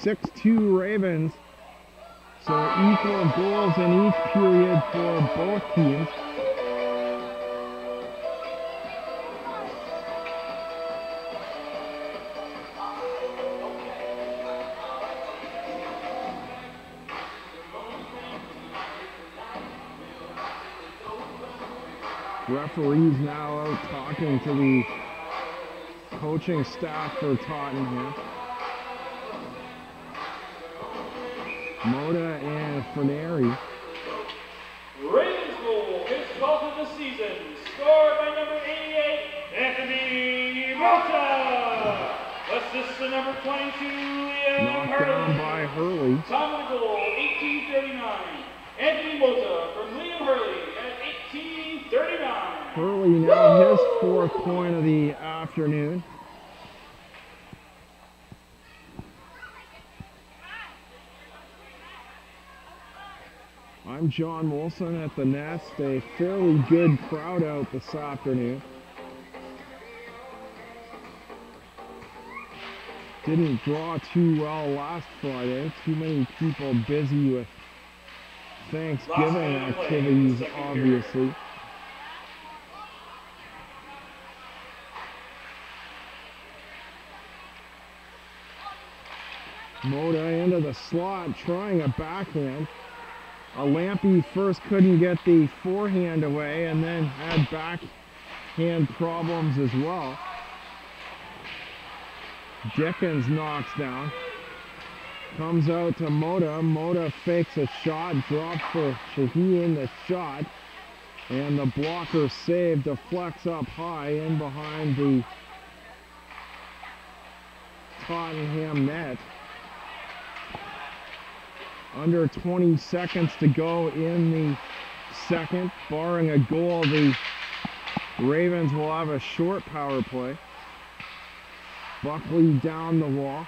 Six-2 Ravens, so equal goals in each period for both teams. Referees now out talking to the coaching staff for Tottenham. Moda and Fernari. Ravens goal, his 12th of the season, scored by number 88, Anthony Mota. Assist to number 22, Liam Knocked down by Hurley. Time of the goal, 18:39. Anthony Mota from Liam Hurley at 18:39. Hurley now his 4th point of the afternoon. I'm John Wilson at the Nest. A fairly good crowd out this afternoon. Didn't draw too well last Friday. Too many people busy with Thanksgiving activities, obviously. Moda into the slot, trying a backhand. Lampy first couldn't get the forehand away and then had backhand problems as well. Dickens knocks down. Comes out to Moda. Moda fakes a shot, drops for Shaheen the shot. And the blocker save deflects up high in behind the Tottenham net. Under 20 seconds to go in the second. Barring a goal, the Ravens will have a short power play. Buckley down the wall.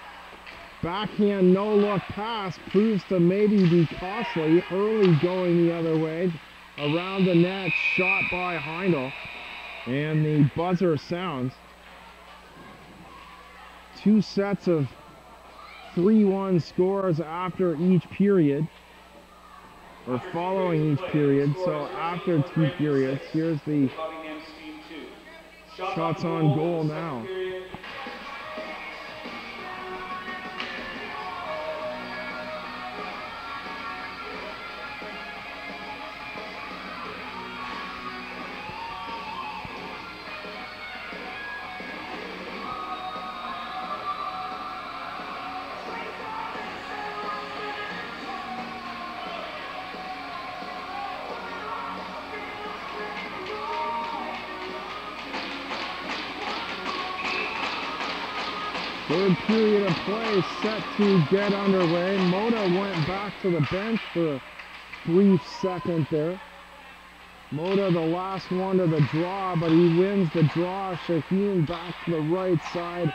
Backhand no-look pass proves to maybe be costly. Hurley going the other way. Around the net, shot by Heindel. And the buzzer sounds. 2 sets of 3-1 scores after each period. Or following each period. So after 2 periods, here's the shots on goal now. Third period of play set to get underway. Mota went back to the bench for a brief second there. Mota the last one to the draw, but he wins the draw. Shaheen back to the right side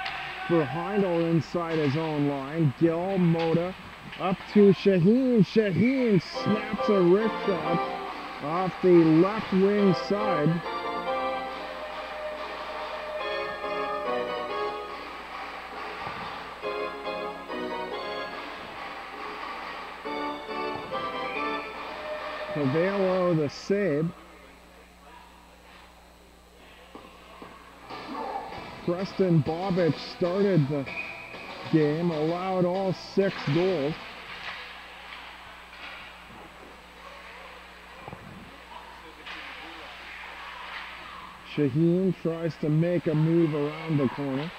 for Heindel inside his own line. Gill, Mota up to Shaheen. Shaheen snaps a wrist shot off the left wing side. Cavallo the save. Preston Bobic started the game, allowed all 6 goals. Shaheen tries to make a move around the corner.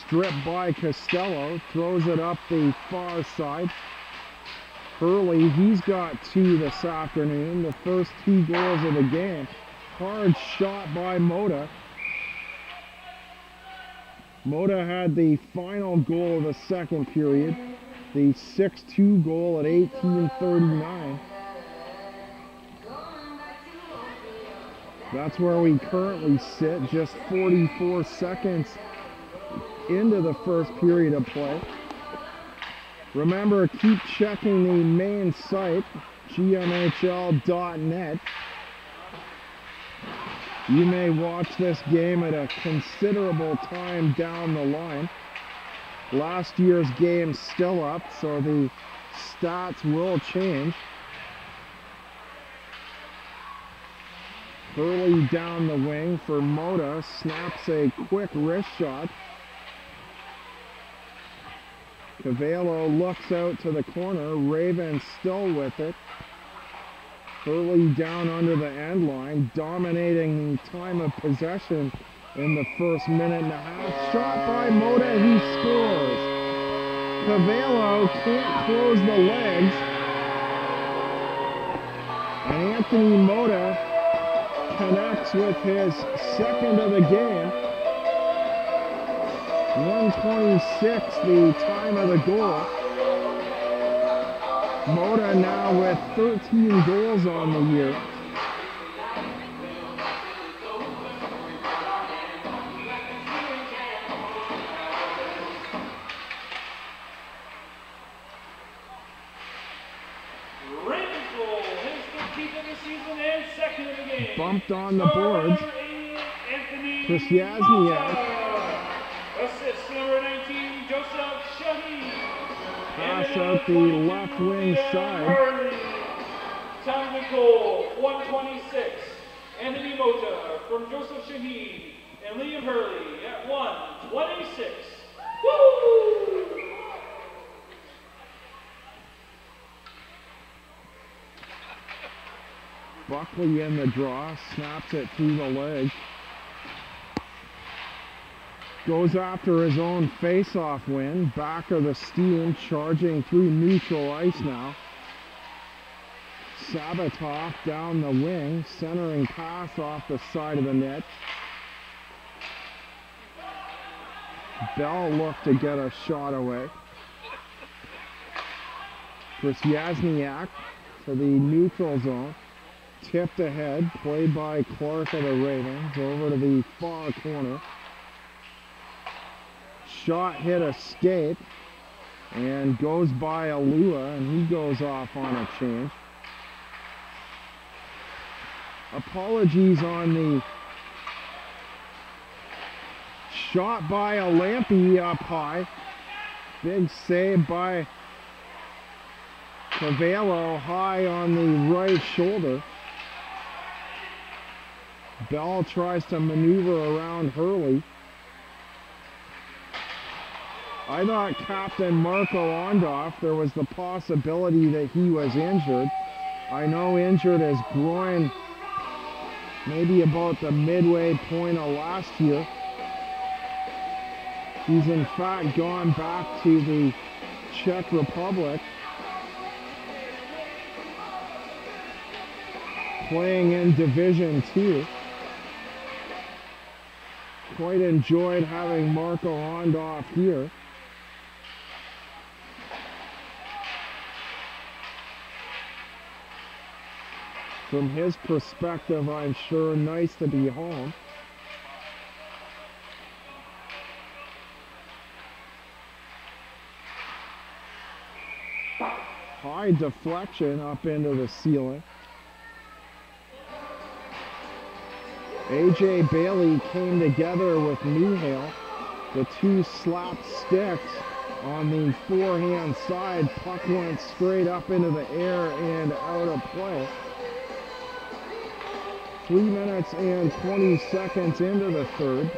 Stripped by Costello, throws it up the far side. Hurley, he's got 2 this afternoon, the first 2 goals of the game. Hard shot by Mota. Mota had the final goal of the second period, the 6-2 goal at 18:39. That's where we currently sit, just 44 seconds into the first period of play. Remember, keep checking the main site, gmhl.net. You may watch this game at a considerable time down the line. Last year's game's still up, so the stats will change. Hurley down the wing for Mota, snaps a quick wrist shot. Cavallo looks out to the corner, Raven still with it. Hurley down under the end line, dominating the time of possession in the first minute and a half. Shot by Mota, he scores. Cavallo can't close the legs. And Anthony Mota connects with his second of the game. 1:26 the time of the goal. Mota now with 13 goals on the year. Bumped on the boards. Krasniak. Assist number 19, Joseph Shaheen. Pass out the left wing side. Time of the goal, 1:26. Anthony Mota from Joseph Shaheen and Liam Hurley at 1:26. Woo! Buckley in the draw, snaps it through the leg. Goes after his own face-off win. Back of the Steam, charging through neutral ice now. Sabatov down the wing, centering pass off the side of the net. Bell looked to get a shot away. Krasniak to the neutral zone. Tipped ahead, played by Clark of the Ravens, over to the far corner. shot hit a skate and goes by Alua, and he goes off on a change. Apologies on the shot by Lampe up high. Big save by Cavallo high on the right shoulder. Bell tries to maneuver around Hurley. I thought Captain Marco Ondoff, there was the possibility that he was injured. I know injured his groin maybe about the midway point of last year. He's in fact gone back to the Czech Republic, playing in Division 2. Quite enjoyed having Marco Ondoff here. From his perspective, I'm sure nice to be home. High deflection up into the ceiling. AJ Bailey came together with Newhale. The two slapped sticks on the forehand side. Puck went straight up into the air and out of play. 3 minutes and 20 seconds into the third.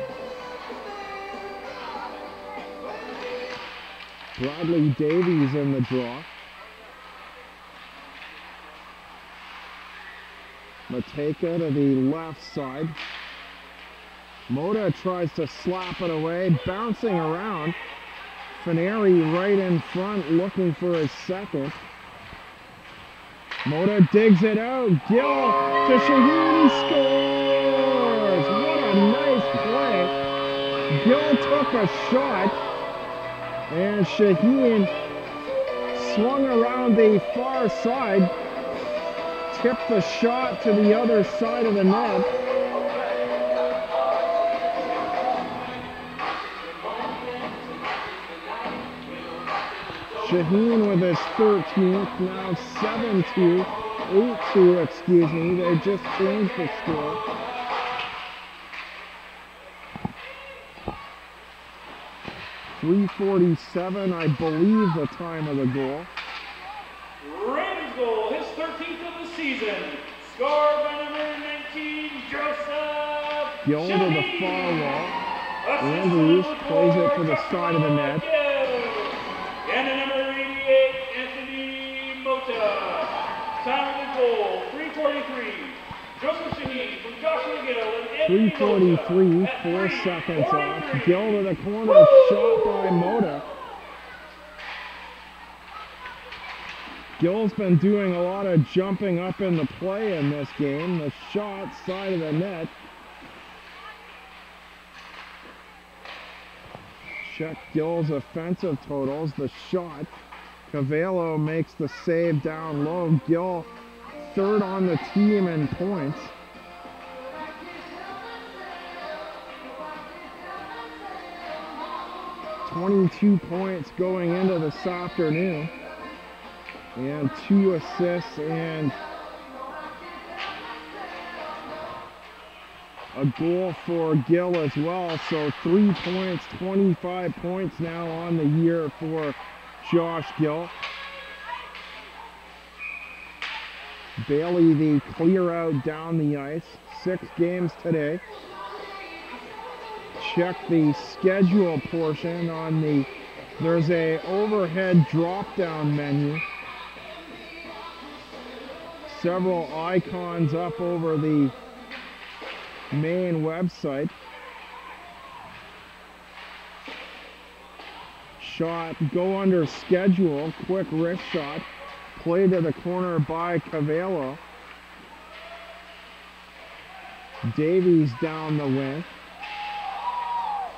Bradley Davies in the draw. Mateka to the left side. Moda tries to slap it away, bouncing around. Faneri right in front looking for his second. Moda digs it out. Gill to Shaheen, scores! What a nice play. Gill took a shot, and Shaheen swung around the far side, tipped the shot to the other side of the net. Shaheen with his 13th, now 7-2, 8-2, excuse me. They just changed the score. .347, I believe, the time of the goal. Ravens goal, his 13th of the season. Scored by number 19, Joseph Gill to the far wall. Andrews plays it to the side of the net. And the number 88, Anthony Mota. Time of the goal, 3:43. Joseph Shaheen from Joshua Gill and Anthony 3:43, Mota 4 seconds off. 3:43. Gill to the corner, shot by Mota. Gill's been doing a lot of jumping up in the play in this game. The shot, side of the net. Check Gill's offensive totals. The shot. Cavallo makes the save down low. Gill third on the team in points. .22 points going into this afternoon. And 2 assists and a goal for Gill as well. So 3 points, 25 points now on the year for Josh Gill. Bailey the clear out down the ice. 6 games today. Check the schedule portion on the, there's a overhead drop down menu. Several icons up over the main website. Shot, go under schedule, quick wrist shot, play to the corner by Cavallo. Davies down the wing.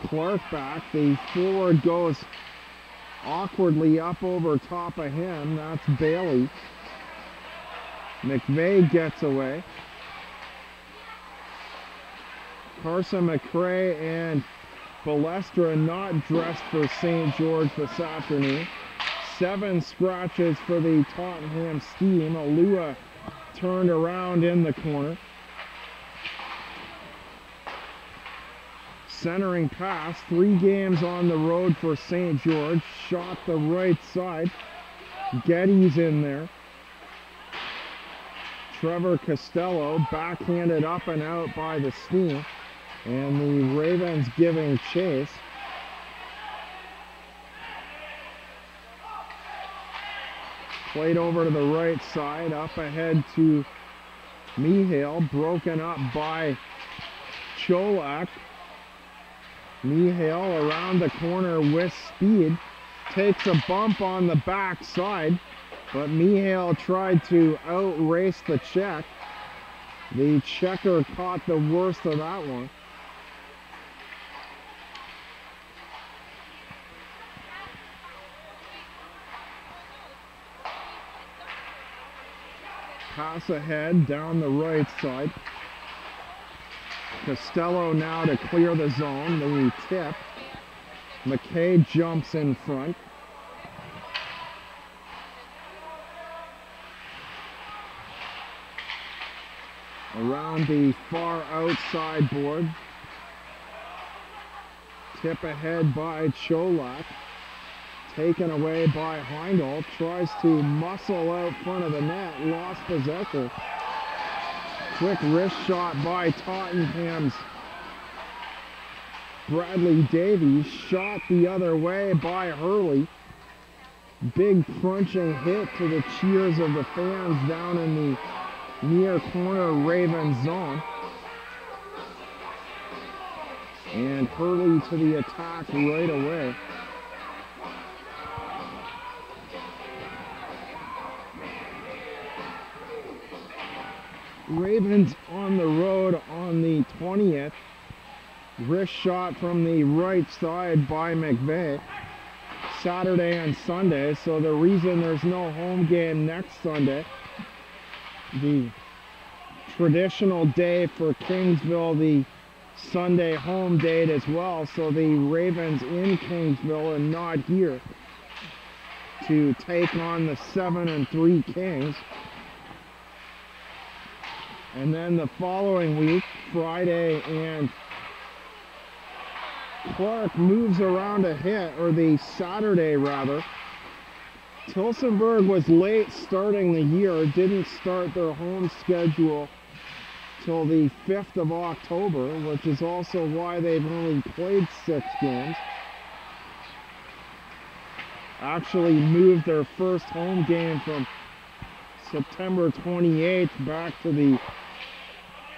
Clark back, the forward goes awkwardly up over top of him, that's Bailey. McVeigh gets away. Carson McRae and Balestra not dressed for St. George this afternoon. 7 scratches for the Tottenham Steam. Alua turned around in the corner. Centering pass, 3 games on the road for St. George. Shot the right side. Getty's in there. Trevor Costello backhanded up and out by the Steam. And the Ravens giving chase. Played over to the right side, up ahead to Mihail, broken up by Cholak. Mihail around the corner with speed, takes a bump on the back side, but Mihail tried to outrace the check. The checker caught the worst of that one. Pass ahead down the right side. Costello now to clear the zone. The tip. McKay jumps in front. Around the far outside board. Tip ahead by Cholak. Taken away by Heindel, tries to muscle out front of the net, lost possession. Quick wrist shot by Tottenham's Bradley Davies, shot the other way by Hurley. Big crunching hit to the cheers of the fans down in the near corner Raven zone. And Hurley to the attack right away. Ravens on the road on the 20th. Wrist shot from the right side by McVeigh. Saturday and Sunday, so the reason there's no home game next Sunday, the traditional day for Kingsville, the Sunday home date as well, so the Ravens in Kingsville and not here to take on the 7-3 Kings. And then the following week, Friday, and Clark moves around a hit, or the Saturday rather. Tilsonburg was late starting the year, didn't start their home schedule till the 5th of October, which is also why they've only played 6 games. Actually moved their first home game from September 28th back to the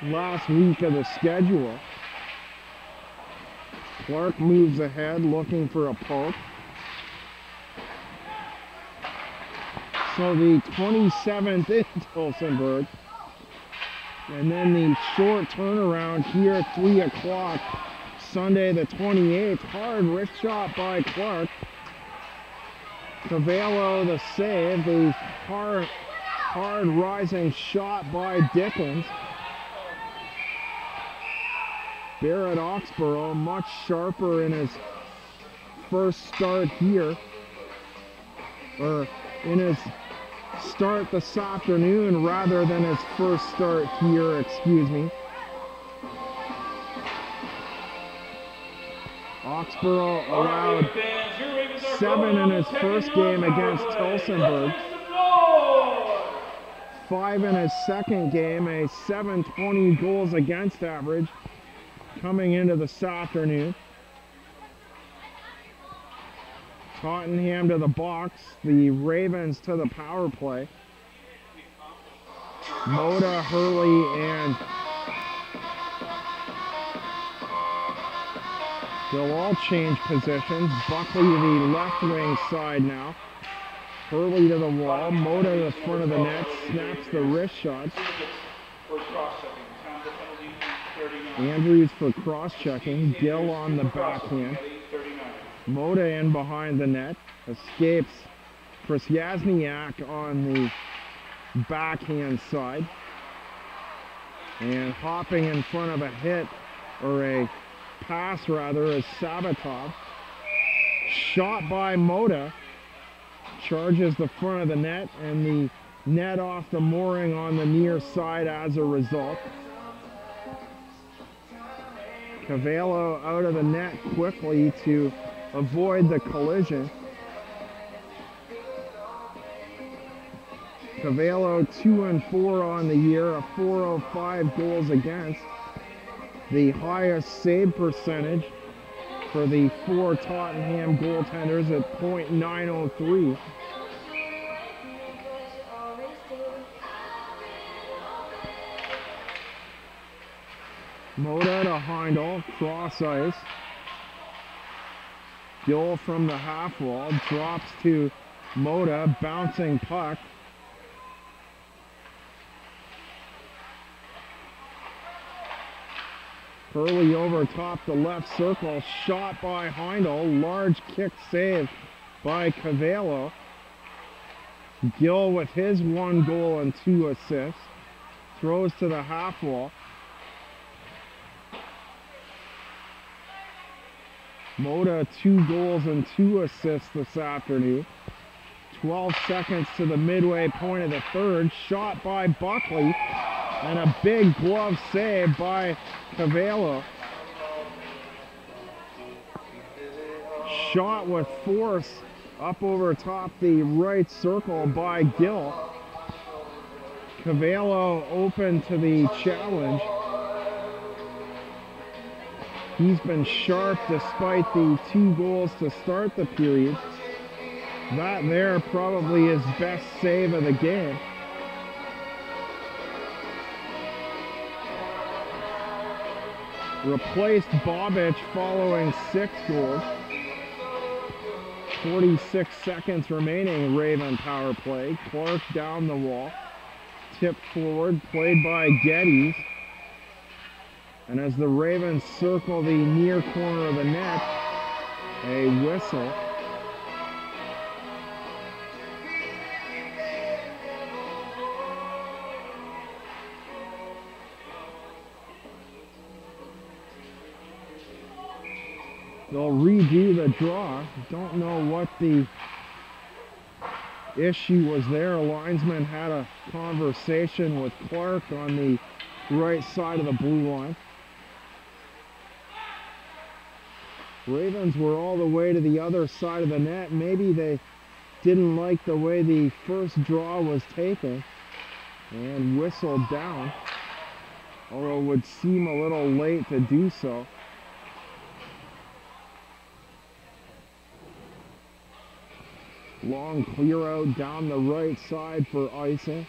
last week of the schedule. Clark moves ahead looking for a poke. So the 27th in Tilsonburg. And then the short turnaround here at 3 o'clock, Sunday the 28th. Hard wrist shot by Clark. Cavallo the save. The hard rising shot by Dickens. Barrett Oxborough much sharper in his first start here, or in his start this afternoon rather than his first start here, excuse me. Oxborough allowed 7 in his first game against Tilsonburg. 5 in his second game, a 720 goals against average coming into this afternoon. Tottenham to the box, the Ravens to the power play. Moda, Hurley, and they'll all change positions. Buckley to the left wing side now. Hurley to the wall, Moda to the front of the net, snaps the wrist shot. Andrews for cross-checking, Gill on the backhand. Moda in behind the net, escapes Prasjazniak on the backhand side. And hopping in front of a hit, or a pass rather, is Sabatov. Shot by Moda. Charges the front of the net, and the net off the mooring on the near side as a result. Cavallo out of the net quickly to avoid the collision. Cavallo 2-4 on the year, a 405 goals against. The highest save percentage for the 4 Tottenham goaltenders at .903. Moda to Heindel, cross ice. Gill from the half wall, drops to Moda, bouncing puck. Hurley over top the left circle, shot by Heindel, large kick save by Cavallo. Gill with his 1 goal and 2 assists, throws to the half wall. Moda 2 goals and 2 assists this afternoon. 12 seconds to the midway point of the third, shot by Buckley, and a big glove save by Cavallo. Shot with force up over top the right circle by Gill. Cavallo open to the challenge. He's been sharp despite the 2 goals to start the period. That there probably his best save of the game. Replaced Bobic following 6 goals. 46 seconds remaining, Raven power play. Clark down the wall. Tipped forward, played by Geddes. And as the Ravens circle the near corner of the net, a whistle. They'll redo the draw. Don't know what the issue was there. A linesman had a conversation with Clark on the right side of the blue line. Ravens were all the way to the other side of the net. Maybe they didn't like the way the first draw was taken and whistled down, although it would seem a little late to do so. Long clear out down the right side for icing.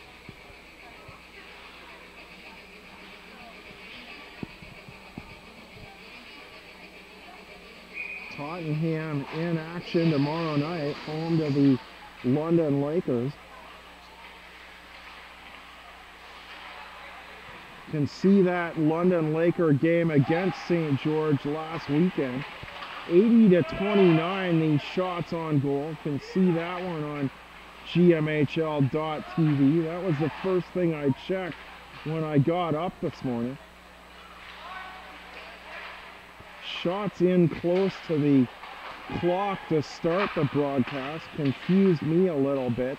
Tottenham in action tomorrow night, home to the London Lakers. Can see that London Laker game against St. George last weekend. 80-29 the shots on goal. Can see that one on GMHL.tv. That was the first thing I checked when I got up this morning. Shots in close to the clock to start the broadcast confused me a little bit.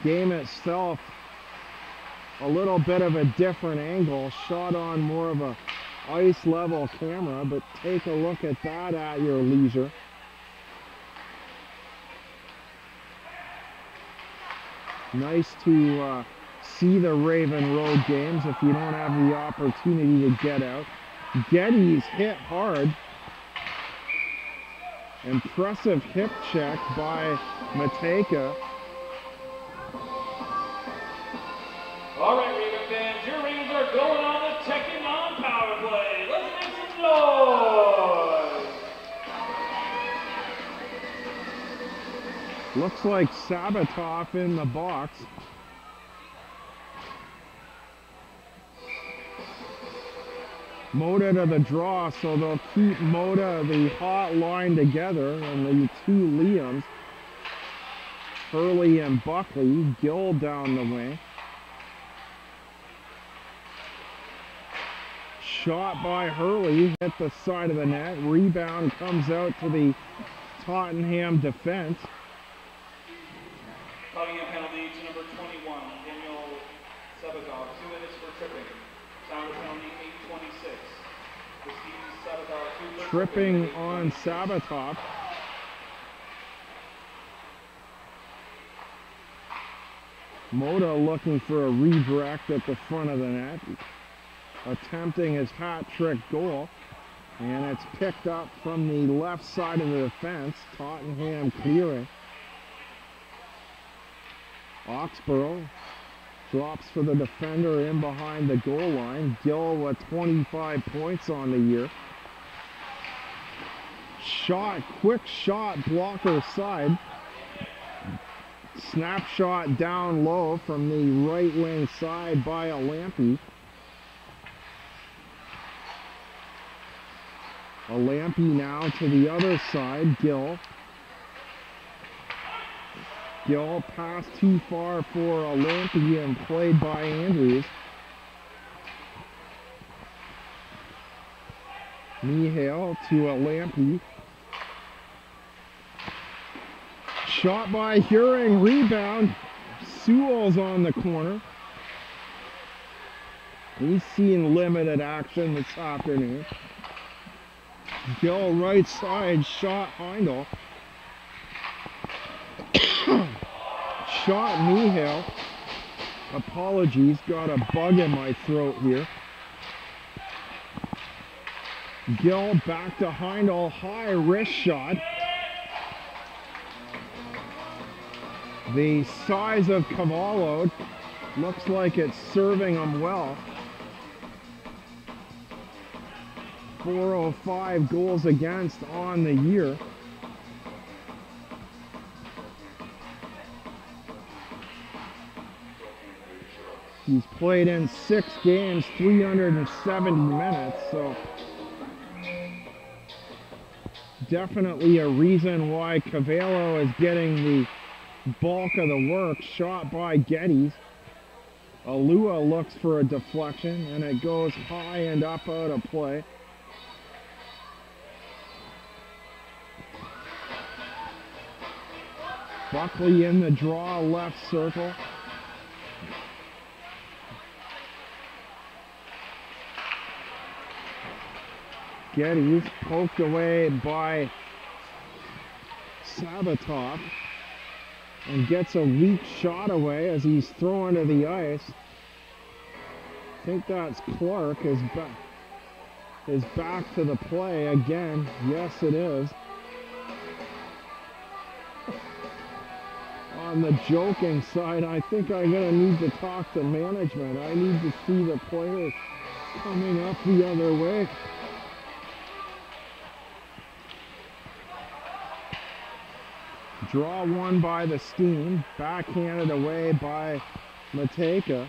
Game itself, a little bit of a different angle, shot on more of a ice level camera, but take a look at that at your leisure. Nice to see the Raven Road games if you don't have the opportunity to get out. Geddes hit hard. Impressive hip check by Matejka. All right, Raven fans, your Ravens are going on the checking on power play. Let's make some noise. Looks like Sabatov in the box. Moda to the draw, so they'll keep Moda, the hot line together, and the 2 Liams, Hurley and Buckley. Gill down the wing. Shot by Hurley, hit the side of the net. Rebound comes out to the Tottenham defense. Tottenham penalty to number 21, Daniel Sabadov, 2 minutes for tripping. Sound penalty 8:26. Receives Sabadov 2 for Tripping on Sabatov. Moda looking for a redirect at the front of the net, attempting his hat-trick goal, and it's picked up from the left side of the defense. Tottenham clearing. Oxborough drops for the defender in behind the goal line. Gill with 25 points on the year. Shot, quick shot, blocker side. Snapshot down low from the right wing side by Alampi. Alampi now to the other side, Gill. Gill passed too far for Alampi and played by Andrews. Mihail to Alampi. Shot by Huring, rebound. Sewell's on the corner. He's seen limited action this afternoon. Gill right side, shot Heindel. Shot Mihail. Apologies, got a bug in my throat here. Gill back to Heindel, high wrist shot. The size of Cavallo looks like it's serving him well. 405 goals against on the year. He's played in 6 games, 370 minutes, so definitely a reason why Cavallo is getting the bulk of the work. Shot by Geddes. Alua looks for a deflection, and it goes high and up out of play. Buckley in the draw, left circle. Geddes poked away by Sabatov and gets a weak shot away as he's thrown to the ice. I think that's Clark is back to the play again. Yes, it is. On the joking side, I think I'm gonna need to talk to management. I need to see the players coming up the other way. Draw one by the Steam, backhanded away by Mateka.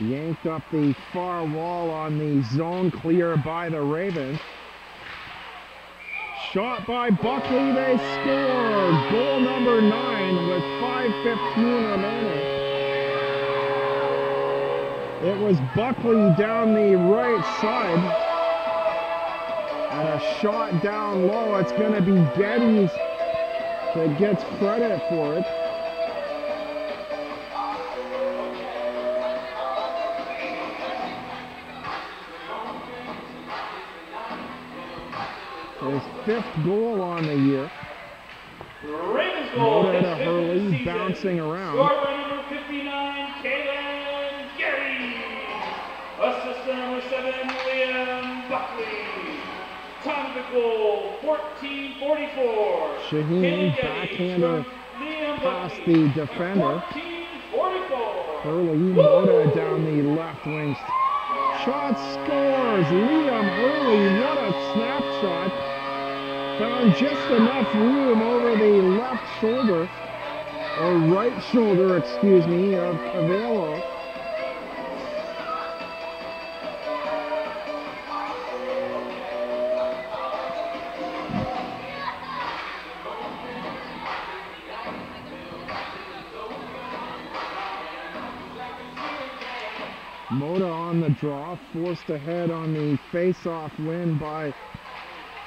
Yanked up the far wall on the zone clear by the Ravens. Shot by Buckley, they score! Goal number 9 with 5:15 remaining. It was Buckley down the right side. And a shot down low. It's going to be Geddes that gets credit for it. His 5th goal on the year. Ravens goal. Moda to Hurley, bouncing around. Scored by number 59, Kalen Geddes. Assistant number 7, Liam Buckley. Time of the goal, 14:44. Shaheen backhander past the defender. 14:44. Hurley, Moda down the left wing. Shot scores! Liam Hurley, what a snapshot. Found just enough room over the left shoulder, or right shoulder, excuse me, of Cavallo. Moda on the draw, forced ahead on the face-off win by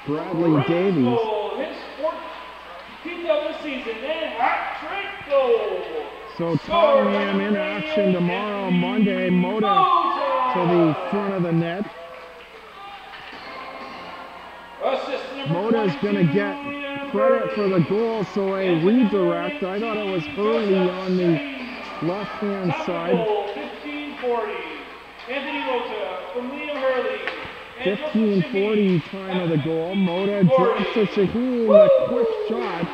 Bradley Ravens Davies. goal, his 14th of the season, and hat-trick goal. So Scored by Tottenham in number action 88, tomorrow, Anthony Monday. Moda to the front of the net. Assist number Moda's going to 22, get Liam credit for the Hurley. goal, so a And to number redirect. I thought it was 18, Hurley Joseph on the Shane. left-hand Top side. goal, 1540. Anthony Mota from Liam Hurley. And Joseph 15:40 Shaheen. time of the goal. Moda 15:40. drops to Shaheen, the quick shot.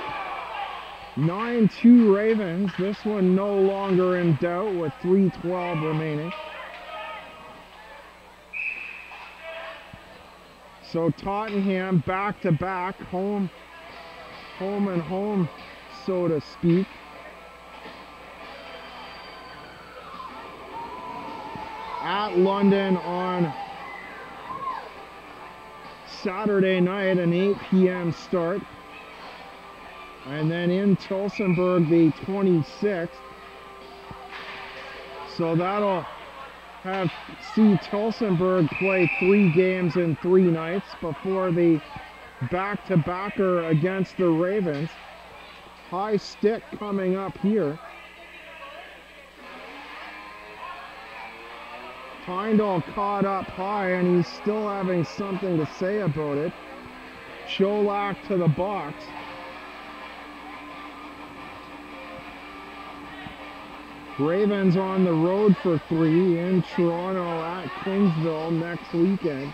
9-2 Ravens. This one no longer in doubt with 3:12 remaining. So Tottenham back to back, home and home, so to speak. At London on Saturday night, an 8 p.m. start. And then in Tilsonburg the 26th. So that'll see Tilsonburg play 3 games in 3 nights before the back-to-backer against the Ravens. High stick coming up here. Heindel caught up high, and he's still having something to say about it. Cholak to the box. Ravens on the road for 3 in Toronto at Kingsville next weekend.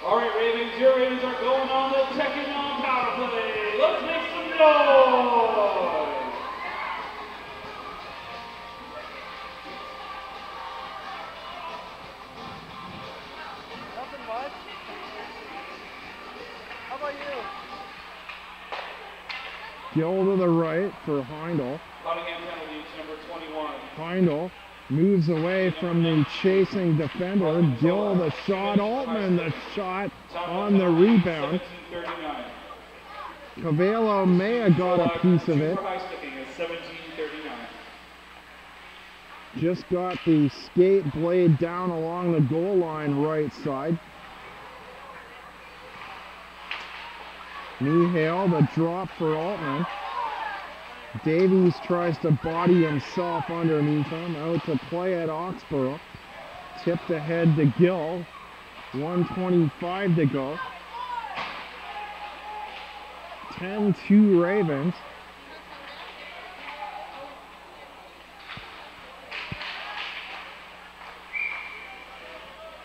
All right, Ravens, your Ravens are going on the second on power play. Let's make some noise. Nothing much. How about you? Gill to the right for Heindel. Nottingham penalty to number 21. Heindel moves away from the chasing defender. Gill the shot. Altman the shot on the rebound. 17:39. Cavallo may have got a piece of it. Super high sticking is 17:39. Just got the skate blade down along the goal line right side. Mihail, the drop for Altman. Davies tries to body himself underneath him. Out to play at Oxborough. Tipped ahead to Gill. 1:25 to go. 10-2 Ravens.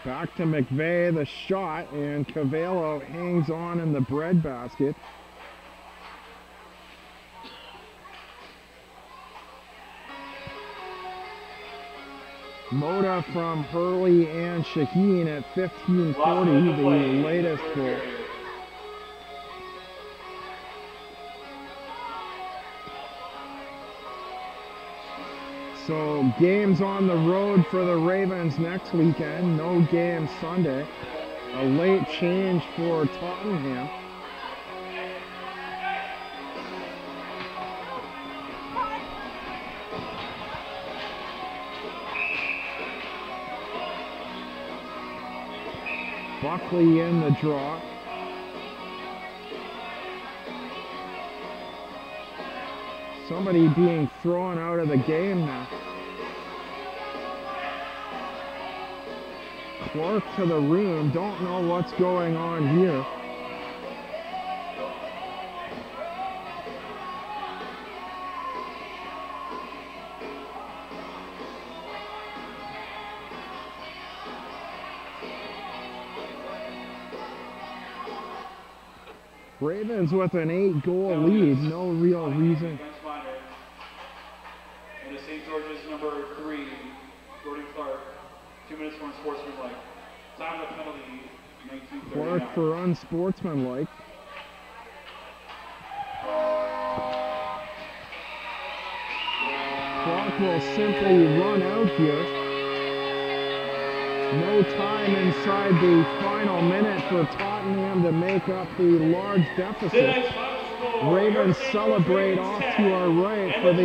Back to McVeigh, the shot, and Cavallo hangs on in the breadbasket. Moda from Hurley and Shaheen at 15:40, the latest goal. So games on the road for the Ravens next weekend. No game Sunday. A late change for Tottenham. Buckley in the draw. Somebody being thrown out of the game now. Clark to the room. Don't know what's going on here. Ravens with an 8-goal lead. No real reason. And the St. George's number 3, Jordan Clark. 2 minutes for unsportsmanlike. Time of the penalty, 19:39. Clark for unsportsmanlike. Clock will simply run out here. No time inside the final minute for Tottenham to make up the large deficit. Tonight's final score, Ravens your St. Louis celebrate Ravens off 10, to our right and for the the